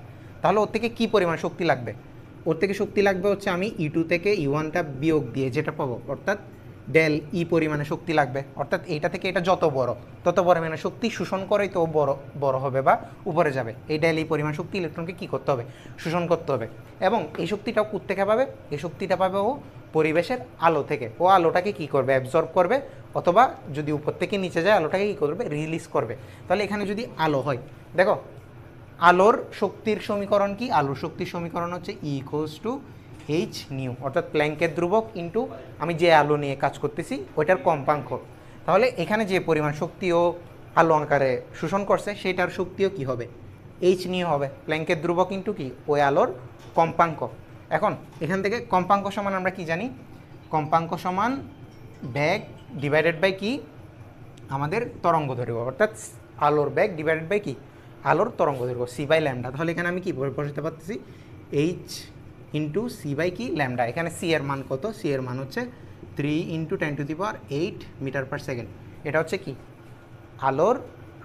তাহলে ওর থেকে কী পরিমাণ শক্তি লাগবে? ওর থেকে শক্তি লাগবে হচ্ছে আমি E2 থেকে E1টা বিয়োগ দিয়ে যেটা পাবো, অর্থাৎ ডেল ই পরিমাণে শক্তি লাগবে। অর্থাৎ এইটা থেকে এটা যত বড় তত পরিমাণে শক্তি শোষণ করেই তো বড় হবে বা উপরে যাবে। এই ডেল ই পরিমাণ শক্তি ইলেকট্রনকে কী করতে হবে? শোষণ করতে হবে। এবং এই শক্তিটাও কোত্থেকে পাবে? এই শক্তিটা পাবে ও পরিবেশের আলো থেকে। ও আলোটাকে কী করবে? অ্যাবজর্ব করবে, অথবা যদি উপর থেকে নিচে যায় আলোটাকে কী করবে? রিলিজ করবে। তাহলে এখানে যদি আলো হয়, দেখো আলোর শক্তির সমীকরণ কি? আলোর শক্তির সমীকরণ হচ্ছে E=h², অর্থাৎ প্ল্যাঙ্কের ধ্রুবক ইন্টু আমি যে আলো নিয়ে কাজ করতেছি ওইটার কম্পাঙ্ক। তাহলে এখানে যে পরিমাণ শক্তি ও আলো আকারে শোষণ করছে সেটার শক্তিও কি হবে? h² হবে, প্ল্যাঙ্কের ধ্রুবক ইন্টু কি? ওই আলোর কম্পাঙ্ক। এখন এখান থেকে কম্পাঙ্ক সমান আমরা কি জানি? কম্পাঙ্ক সমান বেগ ডিভাইডেড বাই কি? আমাদের তরঙ্গ দৈর্ঘ্য, অর্থাৎ আলোর বেগ ডিভাইডেড বাই কি? আলোর তরঙ্গ দৈর্ঘ্য সি বাই ল্যামডা। তাহলে এখানে আমি কি বসাতে পারতেছি এইচ ইন্টু সি বাই কি ল্যামডা। এখানে সি এর মান কত, সি এর মান হচ্ছে 3 × 10⁸ মিটার পার সেকেন্ড। এটা হচ্ছে কি আলোর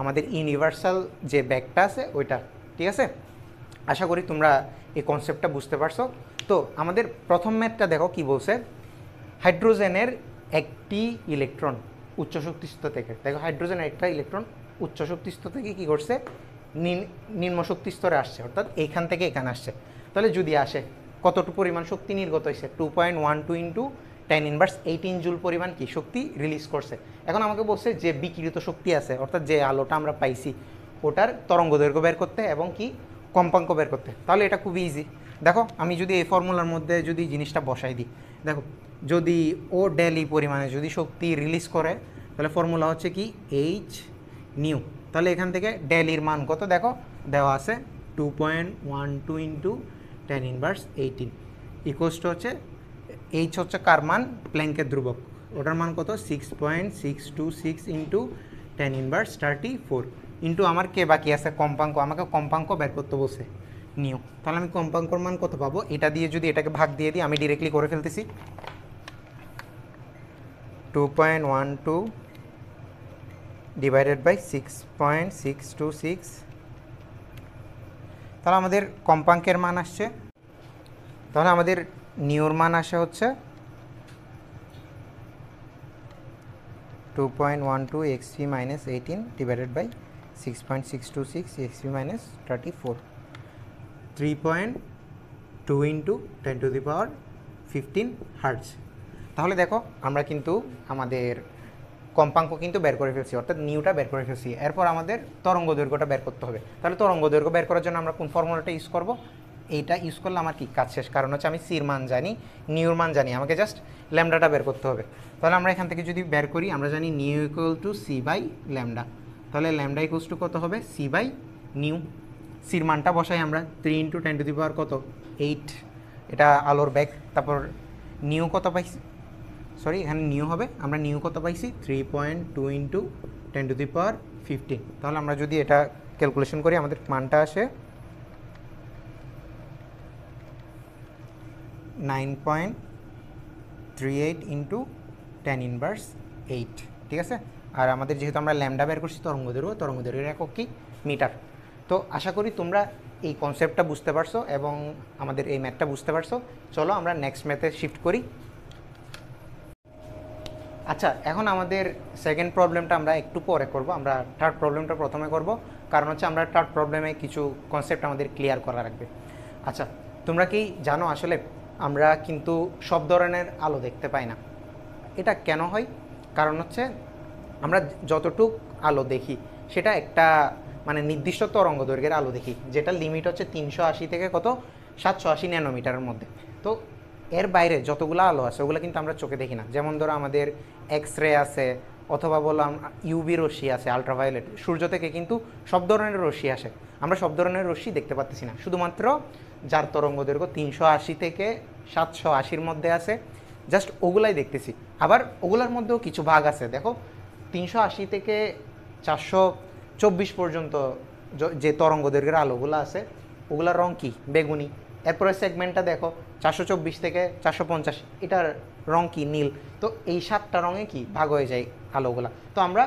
আমাদের ইউনিভার্সাল যে ব্যাগটা আছে ওইটা। ঠিক আছে, আশা করি তোমরা এই কনসেপ্টটা বুঝতে পারছো। তো আমাদের প্রথম ম্যাথটা দেখো কি বলছে, হাইড্রোজেনের একটি ইলেকট্রন উচ্চ শক্তি স্তর থেকে, দেখো হাইড্রোজেনের একটা ইলেকট্রন উচ্চ শক্তি স্তর থেকে কী করছে নিম্ন শক্তি স্তরে আসছে, অর্থাৎ এইখান থেকে এখানে আসছে। তাহলে যদি আসে কতটুকু পরিমাণ শক্তি নির্গত হয়েছে, 2.12 × 10⁻18 জুল পরিমাণ কি শক্তি রিলিজ করছে। এখন আমাকে বলছে যে বিকিরিত শক্তি আছে, অর্থাৎ যে আলোটা আমরা পাইছি ওটার তরঙ্গ দৈর্ঘ্য বের করতে এবং কি কম্পাঙ্ক বের করতে। তাহলে এটা খুবই ইজি। দেখো আমি যদি এই ফর্মুলার মধ্যে যদি জিনিসটা বসাই দিই, দেখো যদি ও ডেলি পরিমাণে যদি শক্তি রিলিজ করে তাহলে ফর্মুলা হচ্ছে কি এইচ নিউ। তাহলে এখান থেকে ডেলির মান কত দেখো দেওয়া আছে 2.12 × 10⁻18 ইকুয়ালস টু হচ্ছে এইচ হচ্ছে কার মান, প্ল্যাঙ্কের ধ্রুবক, ওটার মান কত 6.626 × 10⁻34 ইন্টু আমার কে বাকি আছে কম্পাঙ্ক, আমাকে কম্পাঙ্ক বের করতে বলছে নিউ। তাহলে আমি কম্পাঙ্কর মান কত পাবো, এটা দিয়ে যদি এটাকে ভাগ দিয়ে দিই আমি ডিরেক্টলি করে ফেলতেছি 2.12 ডিভাইডেড বাই 6.626। তাহলে আমাদের কম্পাঙ্কের মান আসছে, তাহলে আমাদের নিউর মান আসে হচ্ছে 2.12 xv - 18 divided by 6.626 xv - 34, 3.2 × 10⁻15 hertz. তাহলে দেখো আমরা কিন্তু আমাদের কম্পাঙ্ক কিন্তু বের করে ফেলছি, অর্থাৎ নিউটা বের করে ফেলছি। এরপর আমাদের তরঙ্গ দৈর্ঘ্যটা বের করতে হবে। তাহলে তরঙ্গ দৈর্ঘ্য বের করার জন্য আমরা কোন ফর্মুলাটা ইউজ করব, এইটা ইউজ করলে আমার কি কাজ শেষ, কারণ হচ্ছে আমি সির মান জানি, নিউর মান জানি, আমাকে জাস্ট ল্যামডাটা বের করতে হবে। তাহলে আমরা এখান থেকে যদি বের করি, আমরা জানি nu equal to C by lambda. তাহলে ল্যামডা ইকুয়ালস টু কত হবে সি বাই নিউ। সির মানটা বসাই আমরা 3 × 10⁻ কত 8, এটা আলোর ব্যাগ। তারপর নিউ কত পাইছি, সরি এখানে নিউ হবে, আমরা নিউ কত পাইছি 3.2 × 10⁻15। তাহলে আমরা যদি এটা ক্যালকুলেশন করি আমাদের মানটা আসে 9.38 × 10⁻8। ঠিক আছে, আর আমাদের যেহেতু আমরা ল্যামডা বের করছি তরঙ্গ দৈর্ঘ্যের একক কি মিটার। তো আশা করি তোমরা এই কনসেপ্টটা বুঝতে পারছো এবং আমাদের এই ম্যাথটা বুঝতে পারছো। চলো আমরা নেক্সট ম্যাথে শিফট করি। আচ্ছা, এখন আমাদের সেকেন্ড প্রবলেমটা আমরা একটু পরে করব, আমরা থার্ড প্রবলেমটা প্রথমে করব, কারণ হচ্ছে আমরা থার্ড প্রবলেমে কিছু কনসেপ্ট আমাদের ক্লিয়ার করা রাখবে। আচ্ছা, তোমরা কি জানো আসলে আমরা কিন্তু সব ধরনের আলো দেখতে পাই না। এটা কেন হয়, কারণ হচ্ছে আমরা যতটুক আলো দেখি সেটা একটা মানে নির্দিষ্ট তরঙ্গ দৈর্ঘ্যের আলো দেখি, যেটা লিমিট হচ্ছে 380 থেকে কত 780 ন্যানোমিটারের মধ্যে। তো এর বাইরে যতগুলো আলো আছে ওগুলো কিন্তু আমরা চোখে দেখি না। যেমন ধরো আমাদের এক্স রে আছে, অথবা বললাম ইউভি রশ্মি আছে, আলট্রাভায়োলেট, সূর্য থেকে কিন্তু সব ধরনের রশ্মি আসে, আমরা সব ধরনের রশ্মি দেখতে পাচ্ছি না। শুধুমাত্র যার তরঙ্গ দৈর্ঘ্য 380 থেকে 780-র মধ্যে আছে জাস্ট ওগুলাই দেখতেছি। আবার ওগুলোর মধ্যেও কিছু ভাগ আছে, দেখো 380 থেকে 424 পর্যন্ত যে তরঙ্গ দৈর্ঘ্যের আলোগুলো আছে ওগুলোর রং কি বেগুনি। এরপরে সেগমেন্টটা দেখো 424 থেকে 450, এটার রং কি নীল। তো এই 7টা রঙে কি ভাগ হয়ে যায় আলোগুলা। তো আমরা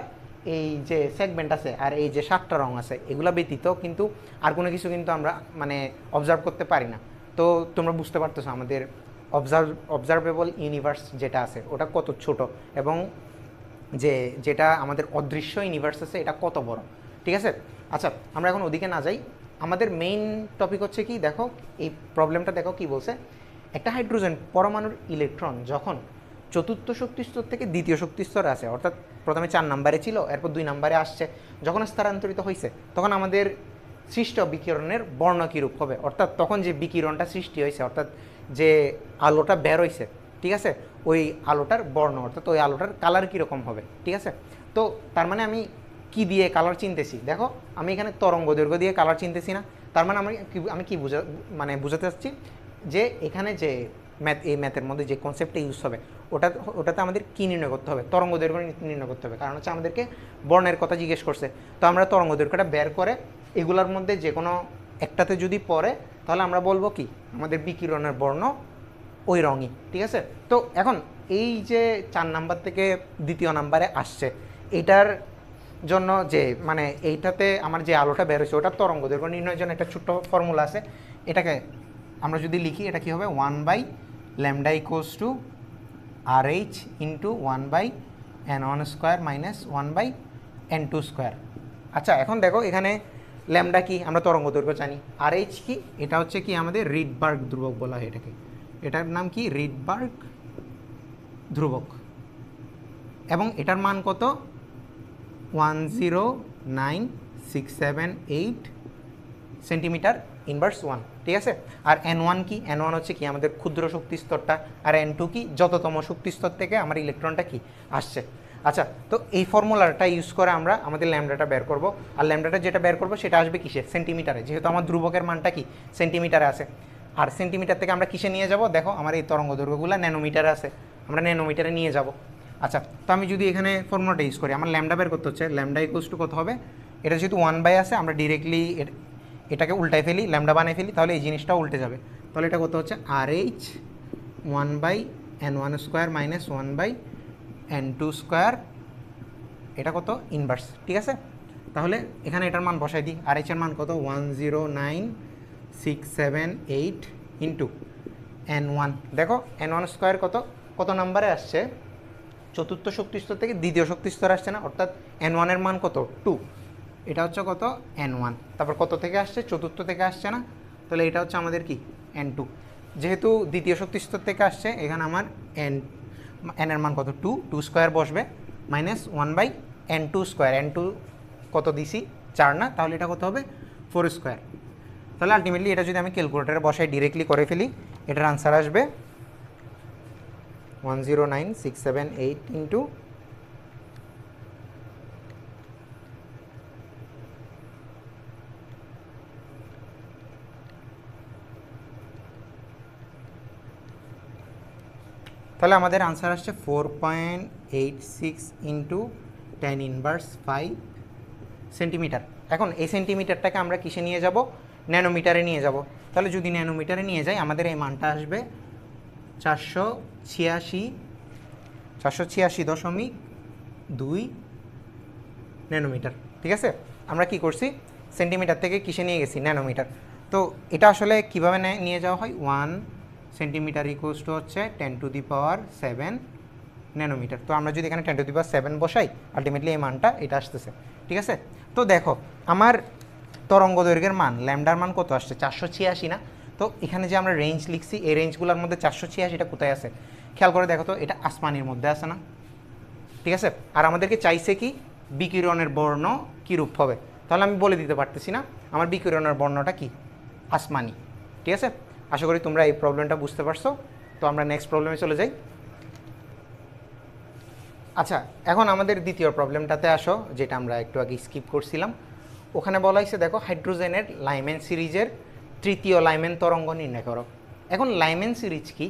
এই যে সেগমেন্ট আছে আর এই যে 7টা রং আছে এগুলা ব্যতীত কিন্তু আর কোনো কিছু কিন্তু আমরা মানে অবজার্ভ করতে পারি না। তো তোমরা বুঝতে পারতেছো আমাদের অবজারভেবল ইউনিভার্স যেটা আছে ওটা কত ছোট, এবং যেটা আমাদের অদৃশ্য ইউনিভার্স আছে এটা কত বড়। ঠিক আছে, আচ্ছা আমরা এখন ওদিকে না যাই, আমাদের মেইন টপিক হচ্ছে কি, দেখো এই প্রবলেমটা দেখো কি বলছে। একটা হাইড্রোজেন পরমাণুর ইলেকট্রন যখন চতুর্থ শক্তি স্তর থেকে দ্বিতীয় শক্তি স্তরে আসে, অর্থাৎ প্রথমে 4 নম্বরে ছিল এরপর 2 নম্বরে আসছে, যখন স্থানান্তরিত হয়েছে তখন আমাদের সৃষ্ট বিকিরণের বর্ণ কীরূপ হবে, অর্থাৎ তখন যে বিকিরণটা সৃষ্টি হয়েছে, অর্থাৎ যে আলোটা বের হয়েছে, ঠিক আছে, ওই আলোটার বর্ণ অর্থাৎ ওই আলোটার কালার কীরকম হবে। ঠিক আছে, তো তার মানে আমি কি দিয়ে কালার চিনতেছি, দেখো আমি এখানে তরঙ্গ দৈর্ঘ্য দিয়ে কালার চিনতেছি না। তার মানে আমি কি বুঝাতে চাচ্ছি যে এখানে যে এই ম্যাথের মধ্যে যে কনসেপ্টটা ইউজ হবে ওটাতে আমাদের কী নির্ণয় করতে হবে, তরঙ্গ দৈর্ঘ্য নির্ণয় করতে হবে। কারণ হচ্ছে আমাদেরকে বর্ণের কথা জিজ্ঞেস করছে, তো আমরা তরঙ্গ দৈর্ঘ্যটা বের করে এগুলোর মধ্যে যে কোনো একটাতে যদি পড়ে তাহলে আমরা বলবো কি আমাদের বিকিরণের বর্ণ ওই রঙই, ঠিক আছে। তো এখন এই যে 4 নাম্বার থেকে দ্বিতীয় নাম্বারে আসছে, এটার জন্য যে মানে এইটাতে আমার যে আলোটা বের হয়েছে ওটার তরঙ্গ দৈর্ঘ্য নির্ণয়ের জন্য একটা ছোট্ট ফর্মুলা আছে। এটাকে আমরা যদি লিখি এটা কি হবে 1/λ = RH into 1/n1² minus 1/n2²। আচ্ছা এখন দেখো এখানে ল্যামডা কি আমরা তরঙ্গ দৈর্ঘ্য জানি, আর এইচ কি এটা হচ্ছে কি আমাদের রিডবার্গ ধ্রুবক বলা হয় এটাকে, এটার নাম কি রিডবার্গ ধ্রুবক, এবং এটার মান কত 109,678 সেন্টিমিটার ইনভার্স 1, ঠিক আছে। আর n1 কি, n1 হচ্ছে কি আমাদের ক্ষুদ্র শক্তি স্তরটা, আর n2 কি যততম শক্তি স্তর থেকে আমার ইলেকট্রনটা কি আসছে। আচ্ছা তো এই ফর্মুলাটা ইউজ করে আমরা আমাদের ল্যামডাটা বের করব, আর ল্যামডাটা যেটা বের করব সেটা আসবে কিসে, সেন্টিমিটারে, যেহেতু আমার ধ্রুবকের মানটা কি সেন্টিমিটারে আছে। আর সেন্টিমিটার থেকে আমরা কিসে নিয়ে যাব, দেখো আমার এই তরঙ্গ দৈর্ঘ্যগুলো ন্যানোমিটারে আছে, আমরা ন্যানোমিটারে নিয়ে যাব। আচ্ছা তো আমি যদি এখানে ফর্মুলাটা ইউজ করি, আমার ল্যামডা বের করতে হচ্ছে, ল্যামডা ইকুয়ালস টু কত হবে, এটা যেহেতু 1/, আছে আমরা ডিরেক্টলি এটাকে উল্টাই ফেলি, ল্যামডা বানিয়ে ফেলি, তাহলে এই জিনিসটা উল্টে যাবে। তাহলে এটা কত হচ্ছে RH 1/n1² মাইনাস 1/n2², এটা কত ইনভার্স, ঠিক আছে। তাহলে এখানে এটার মান বসাই দিই, RH এর মান কত 109,678 ইন্টু n1, দেখো n1² কত কত নাম্বারে আসছে, চতুর্থ শক্তি স্তর থেকে দ্বিতীয় শক্তি স্তর আসছে না, অর্থাৎ n1 এর মান কত 2, এটা হচ্ছে কত n1, তারপর কত থেকে আসছে চতুর্থ থেকে আসছে না, তাহলে এটা হচ্ছে আমাদের কি n2, যেহেতু দ্বিতীয় শক্তি স্তর থেকে আসছে এখানে আমার n এর মান কত 2² বসবে মাইনাস 1/n2², n2 কত দিছি 4 না, তাহলে এটা কত হবে 4²। তাহলে আলটিমেটলি এটা যদি আমি ক্যালকুলেটারে বসাই ডিরেক্টলি করে ফেলি, এটার আনসার আসবে 109,678 ইন্টু তাহলে আমাদের আনসার আসছে 4.86 ইন্টু 10⁻5 সেন্টিমিটার। এখন এই সেন্টিমিটারটাকে আমরা কিসে নিয়ে যাব, ন্যানোমিটারে নিয়ে যাব। তাহলে যদি ন্যানোমিটারে নিয়ে যাই আমাদের এই মানটা আসবে 486.2 ন্যানোমিটার, ঠিক আছে। আমরা কি করছি সেন্টিমিটার থেকে কিসে নিয়ে গেছি, ন্যানোমিটার। তো এটা আসলে কীভাবে নিয়ে যাওয়া হয়, 1 সেন্টিমিটার ইকুয়ালস টু হচ্ছে 10⁻7 ন্যানোমিটার। তো আমরা যদি এখানে 10⁻7 বসাই আলটিমেটলি এই মানটা এটা আসতেছে, ঠিক আছে। তো দেখো আমার তরঙ্গ দৈর্ঘ্যের মান ল্যামডার মান কত আসছে 486 না, তো এখানে যে আমরা রেঞ্জ লিখছি এই রেঞ্জগুলোর মধ্যে 486টা কোথায় আছে খেয়াল করে দেখো তো, এটা আসমানির মধ্যে আছে না, ঠিক আছে। আর আমাদেরকে চাইছে কি বিকিরণের বর্ণ কী রূপ হবে, তাহলে আমি বলে দিতে পারতেছি না আমার বিকিরণের বর্ণটা কি আসমানি, ঠিক আছে। আশা করি তোমরা এই প্রবলেমটা বুঝতে পারছো। তো আমরা নেক্সট প্রবলেমে চলে যাই। আচ্ছা এখন আমাদের দ্বিতীয় প্রবলেমটাতে আসো, যেটা আমরা একটু আগে স্কিপ করছিলাম। ওখানে বলা হয়েছে দেখো হাইড্রোজেনের লাইমেন সিরিজের তৃতীয় লাইমেন তরঙ্গ নির্ণয় করো। এখন লাইমেন সিরিজ কি,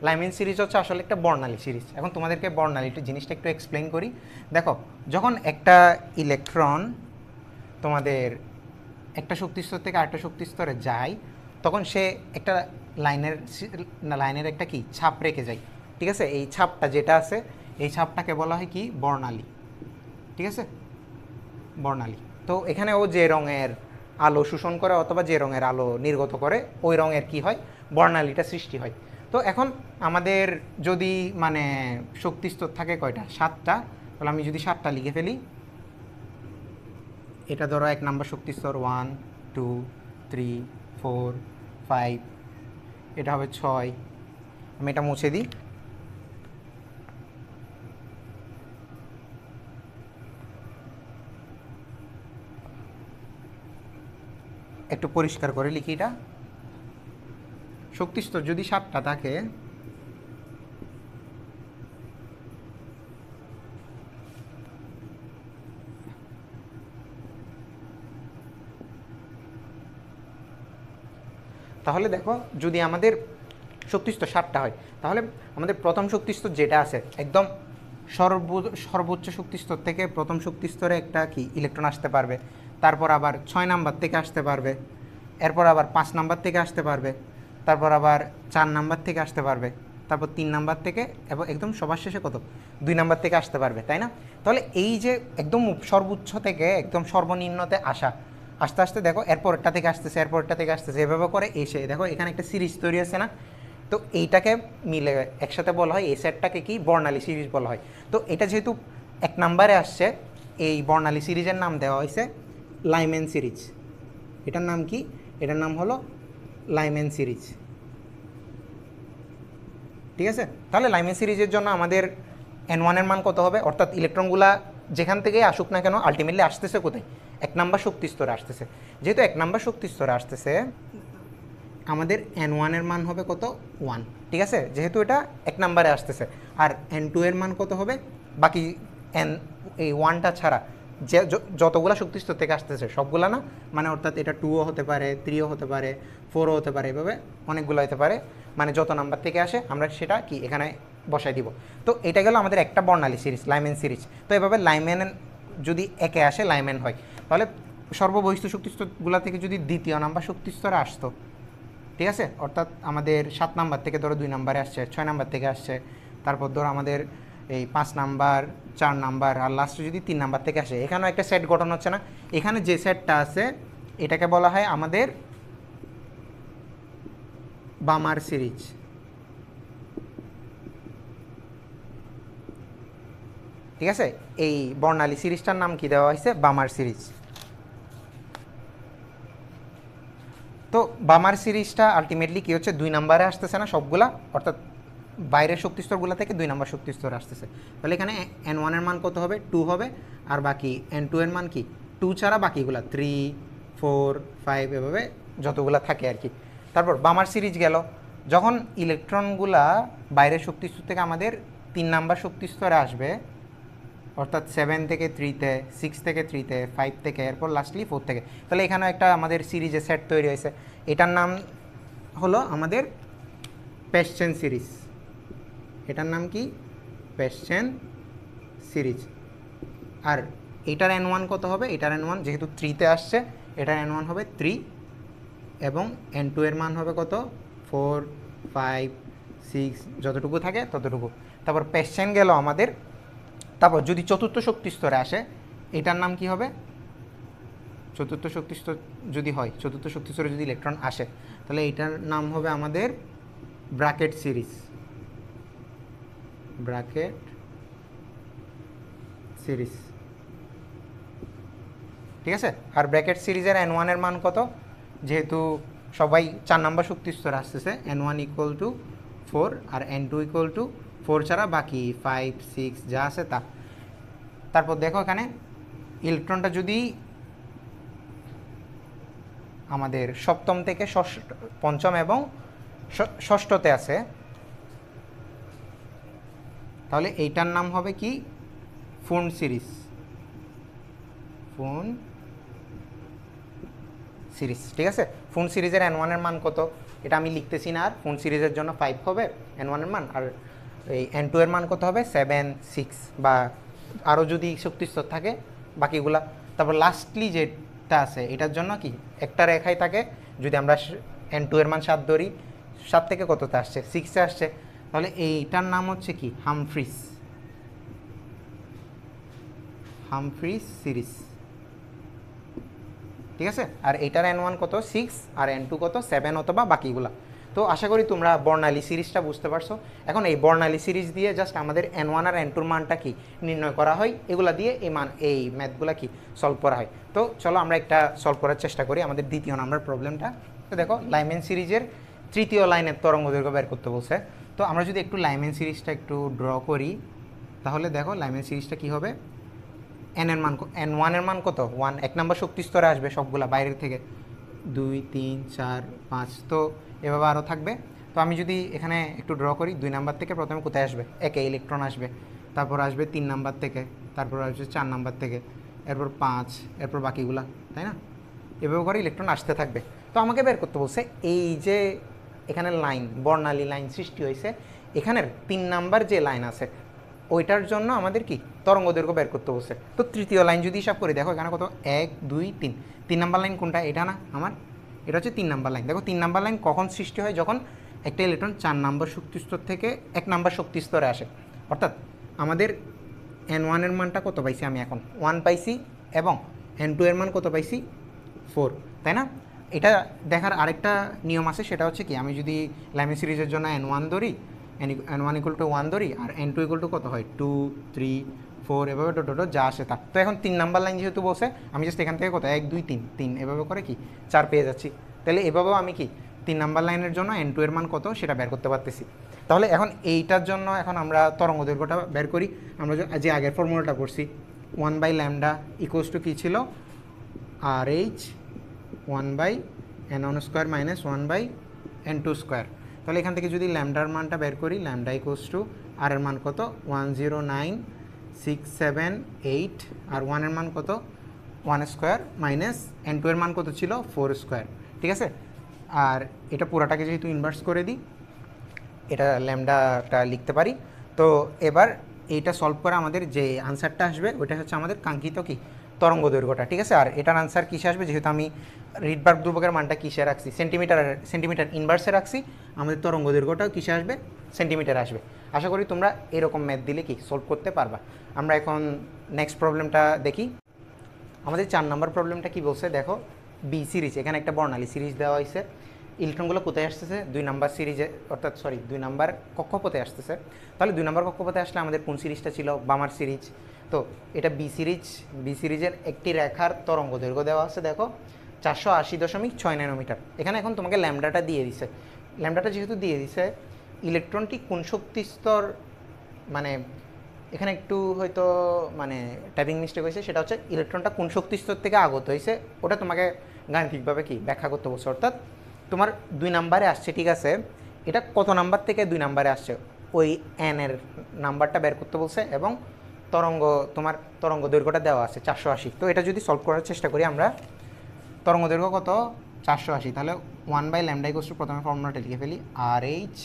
লাইমেন সিরিজ হচ্ছে আসলে একটা বর্ণালী সিরিজ। এখন তোমাদেরকে বর্ণালীটা জিনিসটা একটু এক্সপ্লেন করি। দেখো যখন একটা ইলেকট্রন তোমাদের একটা শক্তিস্তর থেকে আরেকটা শক্তিস্তরে যায় তখন সে একটা লাইনের একটা কি ছাপ রেখে যায়, ঠিক আছে। এই ছাপটা যেটা আছে এই ছাপটাকে বলা হয় কি বর্ণালী, ঠিক আছে, বর্ণালী। তো এখানে ও যে রঙের আলো শোষণ করে অথবা যে রঙের আলো নির্গত করে ওই রঙের কি হয় বর্ণালীটা সৃষ্টি হয়। তো এখন আমাদের যদি মানে শক্তিস্তর থাকে কয়টা 7টা, তাহলে আমি যদি 7টা লিখে ফেলি, এটা ধরো 1 নম্বর শক্তিস্তর 1 2 3 4 5, এটা হবে 6, আমি এটা মুছে দিই। একটু পরিষ্কার করে লিখি, এটা শক্তিস্তর যদি 7টা থাকে তাহলে দেখো যদি আমাদের শক্তিস্তর 7টা হয় তাহলে আমাদের প্রথম শক্তিস্তর যেটা আছে একদম সর্বোচ্চ শক্তিস্তর থেকে প্রথম শক্তিস্তরে একটা কি ইলেকট্রন আসতে পারবে, তারপর আবার 6 নাম্বার থেকে আসতে পারবে, এরপর আবার 5 নাম্বার থেকে আসতে পারবে, তারপর আবার 4 নাম্বার থেকে আসতে পারবে, তারপর 3 নাম্বার থেকে এবং একদম সবার শেষে কত 2 নাম্বার থেকে আসতে পারবে, তাই না? তাহলে এই যে একদম সর্বোচ্চ থেকে একদম সর্বনিম্নতে আসা, আস্তে আস্তে দেখো এরপরটা থেকে আসতেছে, এরপরটা থেকে আসতেছে, এভাবে করে এসে দেখো এখানে একটা সিরিজ তৈরি হচ্ছে না? তো এইটাকে মিলে একসাথে বলা হয়, এই সেটটাকে কি বর্ণালী সিরিজ বলা হয়। তো এটা যেহেতু 1 নাম্বারে আসছে, এই বর্ণালী সিরিজের নাম দেওয়া হয়েছে লাইম্যান সিরিজ। এটার নাম কি? এটার নাম হলো লাইম্যান সিরিজ। ঠিক আছে, তাহলে লাইম্যান সিরিজের জন্য আমাদের n1 এর মান কত হবে, অর্থাৎ ইলেকট্রনগুলা যেখান থেকে আসুক না কেন আলটিমেটলি আসতেছে কোথায়? 1 নাম্বার শক্তি স্তরে আসতেছে। যেহেতু 1 নাম্বার শক্তি স্তরে আসতেছে, আমাদের n1 এর মান হবে কত? 1। ঠিক আছে, যেহেতু এটা 1 নাম্বারে আসতেছে। আর n2 এর মান কত হবে? বাকি এই 1টা ছাড়া যে যতগুলা শক্তি স্তর থেকে আসতেছে সবগুলা না, মানে অর্থাৎ এটা 2ও হতে পারে, 3ও হতে পারে, 4ও হতে পারে, এভাবে অনেকগুলো হতে পারে, মানে যত নাম্বার থেকে আসে আমরা সেটা কি এখানে বসাই দিব। তো এটা গেল আমাদের একটা বর্ণালী সিরিজ, লাইম্যান সিরিজ। তো এভাবে লাইম্যান যদি একে আসে লাইম্যান হয়, তাহলে সর্ববহিষ্ঠ শক্তিস্তরগুলো থেকে যদি দ্বিতীয় নাম্বার শক্তিস্তরে আসতো, ঠিক আছে, অর্থাৎ আমাদের 7 নাম্বার থেকে ধরো 2 নাম্বারে আসছে, 6 নাম্বার থেকে আসছে, তারপর ধরো আমাদের এই 5 নাম্বার, 4 নাম্বার, আর লাস্টে যদি 3 নাম্বার থেকে আসে, এখানেও একটা সেট গঠন হচ্ছে না? এখানে যে সেটটা আছে এটাকে বলা হয় আমাদের বামার সিরিজ। ঠিক আছে, এই বর্ণালী সিরিজটার নাম কি দেওয়া হয়েছে? বামার সিরিজ। তো বামার সিরিজটা আলটিমেটলি কি হচ্ছে? 2 নাম্বারে আসতেছে না সবগুলা, অর্থাৎ বাইরের শক্তিস্তরগুলো থেকে 2 নাম্বার শক্তিস্তর আসতেছে। তাহলে এখানে n1 এর মান কত হবে? 2 হবে। আর বাকি n2 এর মান কি? 2 ছাড়া বাকিগুলা 3, 4, 5 এভাবে যতগুলা থাকে আর কি। তারপর বামার সিরিজ গেল, যখন ইলেকট্রনগুলা বাইরের শক্তিস্তর থেকে আমাদের 3 নাম্বার শক্তিস্তরে আসবে, অর্থাৎ 7 থেকে 3-তে, 6 থেকে 3-তে, 5 থেকে, এরপর লাস্টলি 4 থেকে। তাহলে এখানেও একটা আমাদের সিরিজের সেট তৈরি হয়েছে, এটার নাম হলো আমাদের পেসচেন সিরিজ। এটার নাম কি? পেসচেন সিরিজ। আর এটার n1 কত হবে? এটার n1 যেহেতু 3-তে আসছে, এটার n1 হবে 3, এবং n2 এর মান হবে কত? 4, 5, 6, যতটুকু থাকে ততটুকু। তারপর পেসচেন গেল আমাদের। তারপর যদি চতুর্থ শক্তি স্তরে আসে, এটার নাম কি হবে? চতুর্থ শক্তি স্তর যদি হয়, চতুর্থ শক্তি স্তরে যদি ইলেকট্রন আসে, তাহলে এটার নাম হবে আমাদের ব্র্যাকেট সিরিজ। Bracket series. ঠিক আছে, আর ব্র্যাকেট সিরিজের n1 এর মান কত? যেহেতু সবাই 4 নাম্বার শক্তি স্তরে আসতেছে, n1 ইকুয়াল টু 4 আর n2 ইকুয়াল টু 4 ছাড়া বাকি 5, 6 যা আছে তা। তারপর দেখো এখানে ইলেকট্রনটা যদি আমাদের সপ্তম থেকে পঞ্চম এবং ষষ্ঠতে আছে, তাহলে এইটার নাম হবে কি? ফুন সিরিজ। ফুন সিরিজ। ঠিক আছে, ফুন সিরিজের n1 এর মান কত? এটা আমি লিখতেছি না, আর ফুন সিরিজের জন্য 5 হবে n1 এর মান, আর এই n2 এর মান কত হবে? 7, 6 বা আরও যদি শক্তিস্তর থাকে বাকিগুলা। তারপর লাস্টলি যেটা আছে এটার জন্য কি একটা রেখাই থাকে, যদি আমরা n2 এর মান 7 ধরি, 7 থেকে কততে আসছে? 6-এ আসছে, তাহলে এইটার নাম হচ্ছে কি? হামফ্রিস। Humphreys series. ঠিক আছে, আর এটার n1 কত? 6, আর n2 কত? 7 অথবা বাকিগুলা। তো আশা করি তোমরা বর্ণালী সিরিজটা বুঝতে পারছো। এখন এই বর্ণালী সিরিজ দিয়ে জাস্ট আমাদের n1 আর n2 মানটা কি নির্ণয় করা হয়, এগুলা দিয়ে এই ম্যাথগুলা কি সলভ করা হয়। তো চলো আমরা একটা সলভ করার চেষ্টা করি আমাদের দ্বিতীয় নাম্বার প্রবলেমটা। তো দেখো লাইম্যান সিরিজের তৃতীয় লাইনের তরঙ্গ দৈর্ঘ্য বের করতে বলছে। তো আমরা যদি একটু লাইম্যান সিরিজটা একটু ড্র করি, তাহলে দেখো লাইম্যান সিরিজটা কি হবে? n1 এর মান কত? 1, 1 নম্বর শক্তি স্তরে আসবে সবগুলা বাইরের থেকে, 2, 3, 4, 5, তো এভাবে আরও থাকবে। তো আমি যদি এখানে একটু ড্র করি, 2 নাম্বার থেকে প্রথমে কোথায় আসবে? একে ইলেকট্রন আসবে, তারপর আসবে 3 নাম্বার থেকে, তারপর আসবে 4 নাম্বার থেকে, এরপর 5, এরপর বাকিগুলা, তাই না? এভাবে করে ইলেকট্রন আসতে থাকবে। তো আমাকে বের করতে বলছে এই যে এখানে লাইন, বর্ণালী লাইন সৃষ্টি হয়েছে, এখানের 3 নাম্বার যে লাইন আছে ওইটার জন্য আমাদের কি তরঙ্গ দৈর্ঘ্য বের করতে বলছে। তো তৃতীয় লাইন যদি হিসাব করি, দেখো এখানে কত 1 2 3, 3 নাম্বার লাইন কোনটা? এটা না আমার, এটা হচ্ছে 3 নাম্বার লাইন। দেখো 3 নাম্বার লাইন কখন সৃষ্টি হয়? যখন একটা ইলেকট্রন 4 নাম্বার শক্তি স্তর থেকে 1 নাম্বার শক্তি স্তরে আসে। অর্থাৎ আমাদের n1 এর মানটা কত পাইছি আমি এখন? 1 পাইছি, এবং n2 এর মান কত পাইছি? 4, তাই না? এটা দেখার আরেকটা নিয়ম আছে, সেটা হচ্ছে কি, আমি যদি ল্যামি সিরিজের জন্য n1 ধরি, n1 ইকুয়াল টু 1 ধরি, আর n2 ইকুয়াল টু কত হয়? 2 3 4, এভাবে ডট যা আসে তা। তো এখন 3 নাম্বার লাইন যেহেতু বসে, আমি জাস্ট এখান থেকে কত 1 2 3 3 এভাবে করে কি 4 পেয়ে যাচ্ছি। তাহলে এভাবেও আমি কি 3 নাম্বার লাইনের জন্য n2 এর মান কত সেটা বের করতে পারতেছি। তাহলে এখন এইটার জন্য এখন আমরা তরঙ্গ দৈর্ঘ্যটা বের করি। আমরা যে আগের ফর্মুলাটা করছি, 1/λ ইকুয়ালস টু কী ছিল? RH 1/n1² minus 1/n2²। তাহলে এখান থেকে যদি ল্যামডার মানটা বের করি, ল্যামডা ইকুয়ালস টু আর এর মান কত? 109,678, আর 1 এর মান কত? 1² মাইনাস n2 এর মান কত ছিল? 4²। ঠিক আছে, আর এটা পুরাটাকে যেহেতু ইনভার্স করে দিই, এটা ল্যামডাটা লিখতে পারি। তো এবার এইটা সলভ করে আমাদের যে আনসারটা আসবে ওইটা হচ্ছে আমাদের কাঙ্ক্ষিত কি তরঙ্গ দৈর্ঘ্যটা। ঠিক আছে, আর এটার আনসার কিসে আসবে? যেহেতু আমি রিডবার্গ ধ্রুবকের মানটা কিসে রাখছি? সেন্টিমিটার ইনভার্সে রাখছি, আমাদের তরঙ্গ দৈর্ঘ্যটাও কিসে আসবে? সেন্টিমিটার আসবে। আশা করি তোমরা এরকম ম্যাথ দিলে কি সলভ করতে পারবা। আমরা এখন নেক্সট প্রবলেমটা দেখি। আমাদের 4 নম্বর প্রবলেমটা কি বলছে দেখো, বি সিরিজ, এখানে একটা বর্ণালী সিরিজ দেওয়া হয়েছে। ইলেকট্রনগুলো কোথায় আসতেছে? 2 নাম্বার সিরিজে, অর্থাৎ 2 নাম্বার কক্ষপথে আসতেছে। তাহলে 2 নাম্বার কক্ষপথে আসলে আমাদের কোন সিরিজটা ছিল? বামার সিরিজ। তো এটা বি সিরিজের একটি রেখার তরঙ্গ দৈর্ঘ্য দেওয়া আছে দেখো 480.6 ন্যানোমিটার। এখানে এখন তোমাকে ল্যামডাটা দিয়ে দিছে। ল্যামডাটা যেহেতু দিয়ে দিছে, ইলেকট্রনটি কোন শক্তি স্তর, মানে এখানে একটু হয়তো মানে টাইপিং মিস্টেক হয়েছে, সেটা হচ্ছে ইলেকট্রনটা কোন শক্তি স্তর থেকে আগত হয়েছে ওটা তোমাকে গাণিতিকভাবে কি ব্যাখ্যা করতে বলছে। অর্থাৎ তোমার 2 নাম্বারে আসছে, ঠিক আছে, এটা কত নাম্বার থেকে 2 নাম্বারে আসছে ওই n এর নাম্বারটা বের করতে বলছে, এবং তোমার তরঙ্গ দৈর্ঘ্যটা দেওয়া আছে 480। তো এটা যদি সলভ করার চেষ্টা করি আমরা, তরঙ্গ দৈর্ঘ্য কত? 480। তাহলে 1/λ ইকুয়ালস টু, প্রথমে ফর্মুলাটা লিখে ফেলি, RH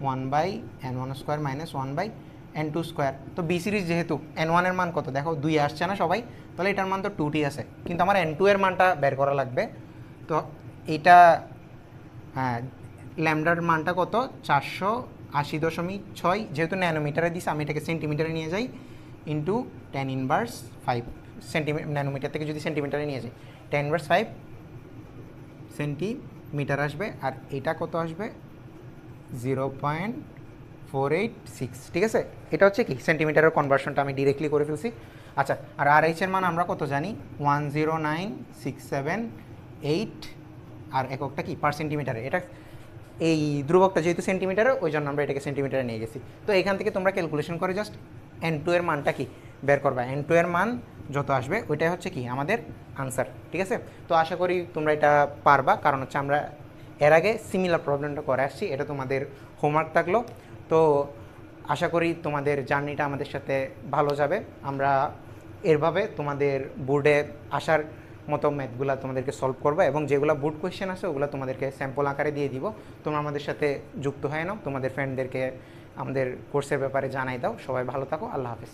1/n1² মাইনাস 1/n2²। তো বি সিরিজ যেহেতু n1 এর মান কত দেখো 2 আসছে না সবাই, তাহলে এটার মান তো 2t আছে, কিন্তু আমার n2 এর মানটা বের করা লাগবে। তো এইটা হ্যাঁ, ল্যামডার মানটা কত? 480.6, যেহেতু ন্যানোমিটারে দিছে আমি এটাকে সেন্টিমিটারে নিয়ে যাই, ইন্টু 10⁻5 ন্যানোমিটার থেকে যদি সেন্টিমিটারে নিয়ে যাই 10⁻5 সেন্টিমিটার আসবে, আর এটা কত আসবে? 0.486। ঠিক আছে, এটা হচ্ছে কি সেন্টিমিটারের কনভার্সনটা আমি ডিরেক্টলি করে ফেলছি। আচ্ছা, আর RH এর মান আমরা কত জানি? 109,678, আর এককটা কি পার সেন্টিমিটারে। এটা এই ধ্রুবকটা যেহেতু সেন্টিমিটারে, ওই জন্য আমরা এটাকে সেন্টিমিটারে নিয়ে গেছি। তো এখান থেকে তোমরা ক্যালকুলেশন করে জাস্ট n2 এর মানটা কি বের করবা। n2 এর মান যত আসবে ওইটাই হচ্ছে কি আমাদের আনসার। ঠিক আছে, তো আশা করি তোমরা এটা পারবা, কারণ হচ্ছে আমরা এর আগে সিমিলার প্রবলেমটা করে আসছি। এটা তোমাদের হোমওয়ার্ক থাকলো। তো আশা করি তোমাদের জার্নিটা আমাদের সাথে ভালো যাবে। আমরা এরভাবে তোমাদের বোর্ডে আসার মতো ম্যাথগুলো তোমাদেরকে সলভ করবো, এবং যেগুলো বোর্ড কোয়েশ্চেন আছে ওগুলো তোমাদেরকে স্যাম্পল আকারে দিয়ে দিব। তোমরা আমাদের সাথে যুক্ত হয়ে নাও, তোমাদের ফ্রেন্ডদেরকে আমাদের কোর্সের ব্যাপারে জানাই দাও। সবাই ভালো থাকো, আল্লাহ হাফেজ।